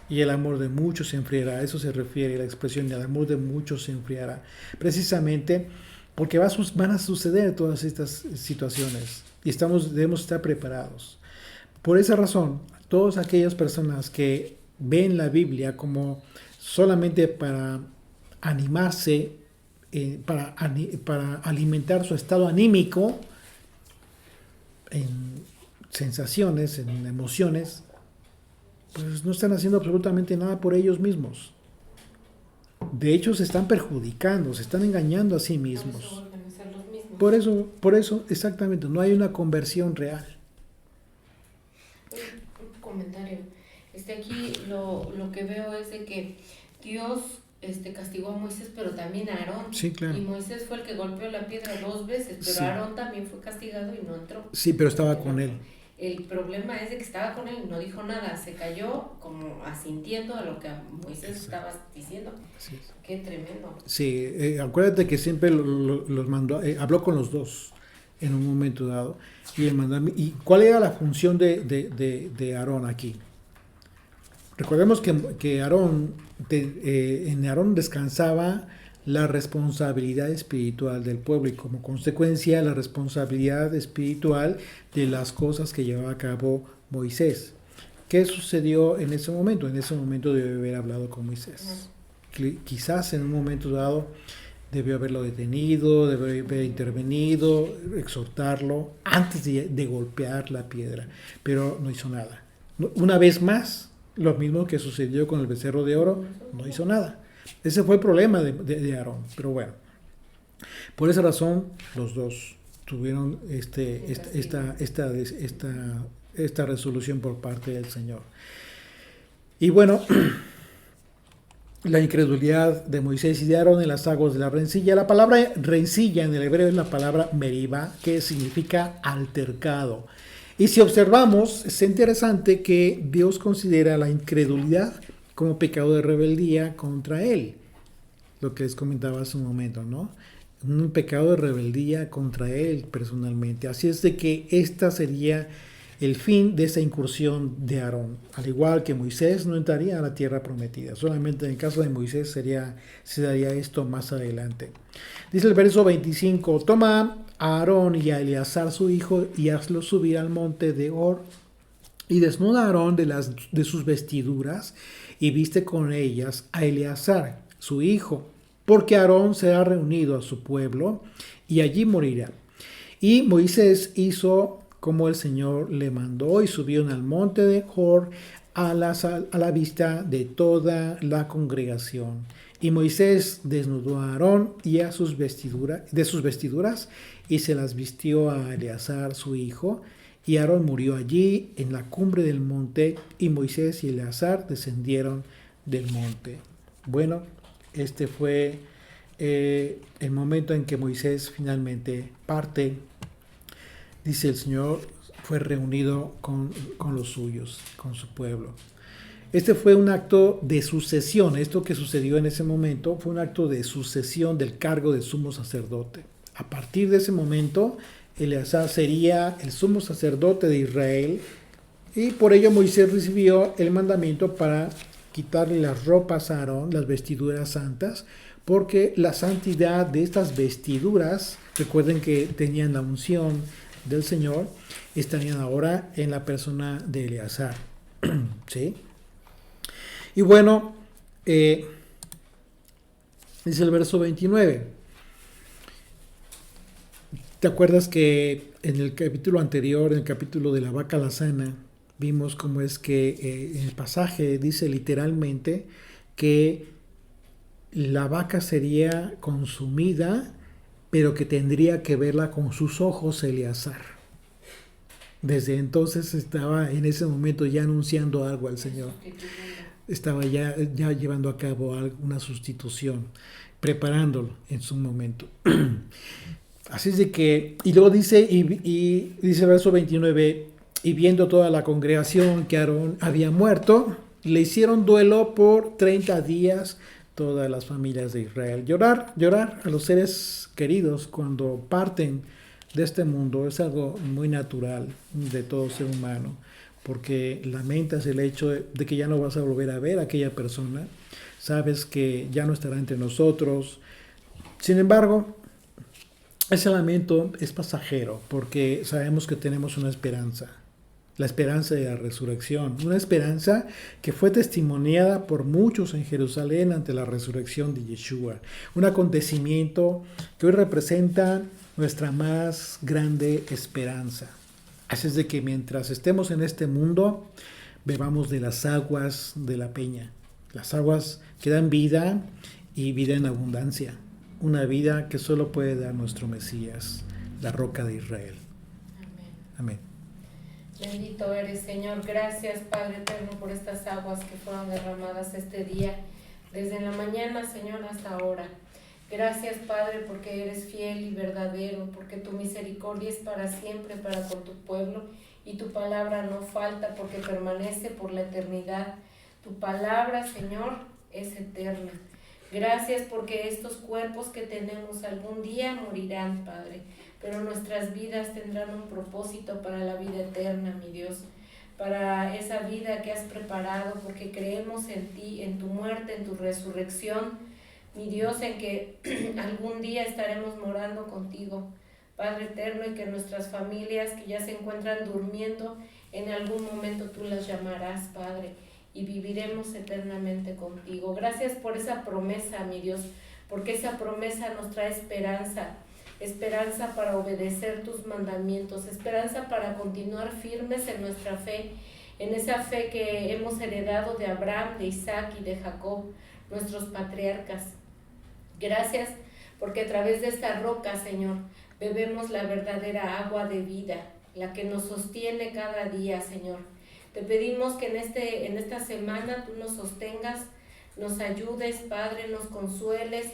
y el amor de muchos se enfriará. A eso se refiere la expresión del amor de muchos se enfriará, precisamente porque van a suceder todas estas situaciones y debemos estar preparados. Por esa razón, todas aquellas personas que ven la Biblia como solamente para animarse, para alimentar su estado anímico en sensaciones, en emociones, pues no están haciendo absolutamente nada por ellos mismos. De hecho, se están perjudicando, se están engañando a sí mismos. Por eso, exactamente, no hay una conversión real. Un comentario. Aquí lo que veo es de que Dios castigó a Moisés, pero también a Aarón. Sí, claro. Y Moisés fue el que golpeó la piedra 2 veces, pero sí. Aarón también fue castigado y no entró. Sí, pero estaba con él. El problema es de que estaba con él y no dijo nada, se cayó como asintiendo a lo que Moisés estaba diciendo. Sí. Qué tremendo. Sí, acuérdate que siempre los mandó, habló con los dos en un momento dado. ¿Y cuál era la función de Aarón aquí? Recordemos que Aarón, en Aarón descansaba la responsabilidad espiritual del pueblo y como consecuencia la responsabilidad espiritual de las cosas que llevaba a cabo Moisés. ¿Qué sucedió en ese momento? En ese momento debió haber hablado con Moisés. Quizás en un momento dado debió haberlo detenido, debió haber intervenido, exhortarlo antes de golpear la piedra, pero no hizo nada. Una vez más, lo mismo que sucedió con el becerro de oro, no hizo nada. Ese fue el problema de Aarón, pero bueno. Por esa razón, los dos tuvieron esta resolución por parte del Señor. Y bueno, la incredulidad de Moisés y de Aarón en las aguas de la rencilla. La palabra rencilla en el hebreo es la palabra meribá, que significa altercado. Y si observamos, es interesante que Dios considera la incredulidad como pecado de rebeldía contra Él. Lo que les comentaba hace un momento, ¿no? Un pecado de rebeldía contra Él personalmente. Así es de que esta sería el fin de esa incursión de Aarón. Al igual que Moisés no entraría a la tierra prometida. Solamente en el caso de Moisés se daría esto más adelante. Dice el verso 25, toma a Aarón y a Eleazar su hijo y hazlos subir al monte de Hor y desnuda a Aarón de sus vestiduras y viste con ellas a Eleazar su hijo, porque Aarón será reunido a su pueblo y allí morirá. Y Moisés hizo como el Señor le mandó y subieron al monte de Hor a la vista de toda la congregación. Y Moisés desnudó a Aarón y a de sus vestiduras y se las vistió a Eleazar su hijo. Y Aarón murió allí en la cumbre del monte y Moisés y Eleazar descendieron del monte. Bueno, este fue el momento en que Moisés finalmente parte. Dice el Señor, fue reunido con los suyos, con su pueblo. Este fue un acto de sucesión. Esto que sucedió en ese momento fue un acto de sucesión del cargo de sumo sacerdote. A partir de ese momento, Eleazar sería el sumo sacerdote de Israel y por ello Moisés recibió el mandamiento para quitarle las ropas a Aarón, las vestiduras santas, porque la santidad de estas vestiduras, recuerden que tenían la unción del Señor, estarían ahora en la persona de Eleazar. ¿Sí? Y bueno, dice el verso 29. ¿Te acuerdas que en el capítulo anterior, en el capítulo de la vaca alazana, vimos cómo es que en el pasaje dice literalmente que la vaca sería consumida, pero que tendría que verla con sus ojos Eleazar? Desde entonces estaba en ese momento ya anunciando algo al Señor. Estaba ya llevando a cabo una sustitución, preparándolo en su momento. Así es de que, y luego dice, y dice el verso 29, y viendo toda la congregación que Aarón había muerto, le hicieron duelo por 30 días todas las familias de Israel. Llorar a los seres queridos cuando parten de este mundo es algo muy natural de todo ser humano, porque lamentas el hecho de que ya no vas a volver a ver a aquella persona, sabes que ya no estará entre nosotros. Sin embargo, ese lamento es pasajero, porque sabemos que tenemos una esperanza, la esperanza de la resurrección, una esperanza que fue testimoniada por muchos en Jerusalén ante la resurrección de Yeshua, un acontecimiento que hoy representa nuestra más grande esperanza. Así es de que mientras estemos en este mundo, bebamos de las aguas de la peña, las aguas que dan vida y vida en abundancia, una vida que solo puede dar nuestro Mesías, la roca de Israel. Amén. Amén. Bendito eres, Señor. Gracias, Padre eterno, por estas aguas que fueron derramadas este día, desde la mañana, Señor, hasta ahora. Gracias, Padre, porque eres fiel y verdadero, porque tu misericordia es para siempre para con tu pueblo y tu palabra no falta porque permanece por la eternidad. Tu palabra, Señor, es eterna. Gracias porque estos cuerpos que tenemos algún día morirán, Padre, pero nuestras vidas tendrán un propósito para la vida eterna, mi Dios, para esa vida que has preparado, porque creemos en ti, en tu muerte, en tu resurrección, mi Dios, en que algún día estaremos morando contigo, Padre eterno, y que nuestras familias que ya se encuentran durmiendo, en algún momento tú las llamarás, Padre, y viviremos eternamente contigo. Gracias por esa promesa, mi Dios, porque esa promesa nos trae esperanza, esperanza para obedecer tus mandamientos, esperanza para continuar firmes en nuestra fe, en esa fe que hemos heredado de Abraham, de Isaac y de Jacob, nuestros patriarcas. Gracias porque a través de esta roca, Señor, bebemos la verdadera agua de vida, la que nos sostiene cada día, Señor. Te pedimos que en esta semana tú nos sostengas, nos ayudes, Padre, nos consueles,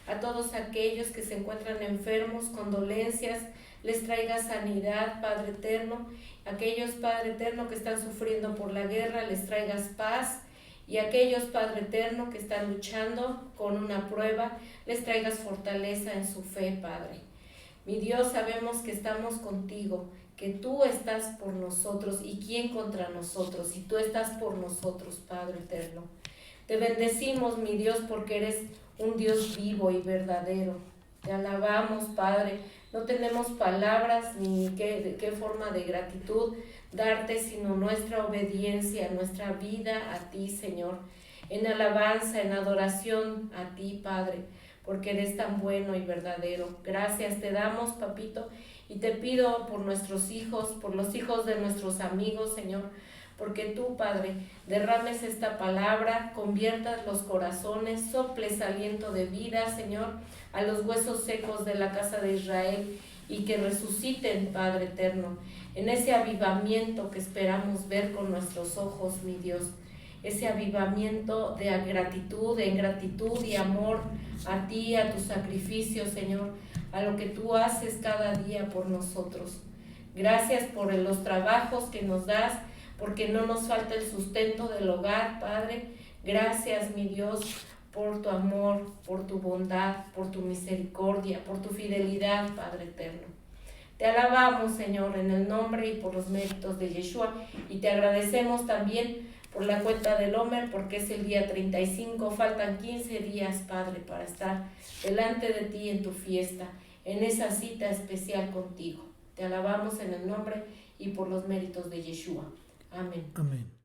a todos aquellos que se encuentran enfermos, con dolencias, les traigas sanidad, Padre eterno. Aquellos, Padre eterno, que están sufriendo por la guerra, les traigas paz. Y aquellos, Padre eterno, que están luchando con una prueba, les traigas fortaleza en su fe, Padre. Mi Dios, sabemos que estamos contigo, que tú estás por nosotros y quién contra nosotros, y tú estás por nosotros, Padre eterno. Te bendecimos, mi Dios, porque eres un Dios vivo y verdadero. Te alabamos, Padre. No tenemos palabras ni de qué forma de gratitud darte, sino nuestra obediencia, nuestra vida a ti, Señor. En alabanza, en adoración a ti, Padre, porque eres tan bueno y verdadero. Gracias te damos, Papito, y te pido por nuestros hijos, por los hijos de nuestros amigos, Señor, porque tú, Padre, derrames esta palabra, conviertas los corazones, soples aliento de vida, Señor, a los huesos secos de la casa de Israel, y que resuciten, Padre eterno, en ese avivamiento que esperamos ver con nuestros ojos, mi Dios, ese avivamiento de gratitud, en gratitud y amor a ti, a tu sacrificio, Señor, a lo que tú haces cada día por nosotros. Gracias por los trabajos que nos das, porque no nos falta el sustento del hogar, Padre. Gracias, mi Dios, por tu amor, por tu bondad, por tu misericordia, por tu fidelidad, Padre eterno. Te alabamos, Señor, en el nombre y por los méritos de Yeshua, y te agradecemos también por la cuenta del Omer, porque es el día 35, faltan 15 días, Padre, para estar delante de ti en tu fiesta, en esa cita especial contigo. Te alabamos en el nombre y por los méritos de Yeshua. Amén. Amén.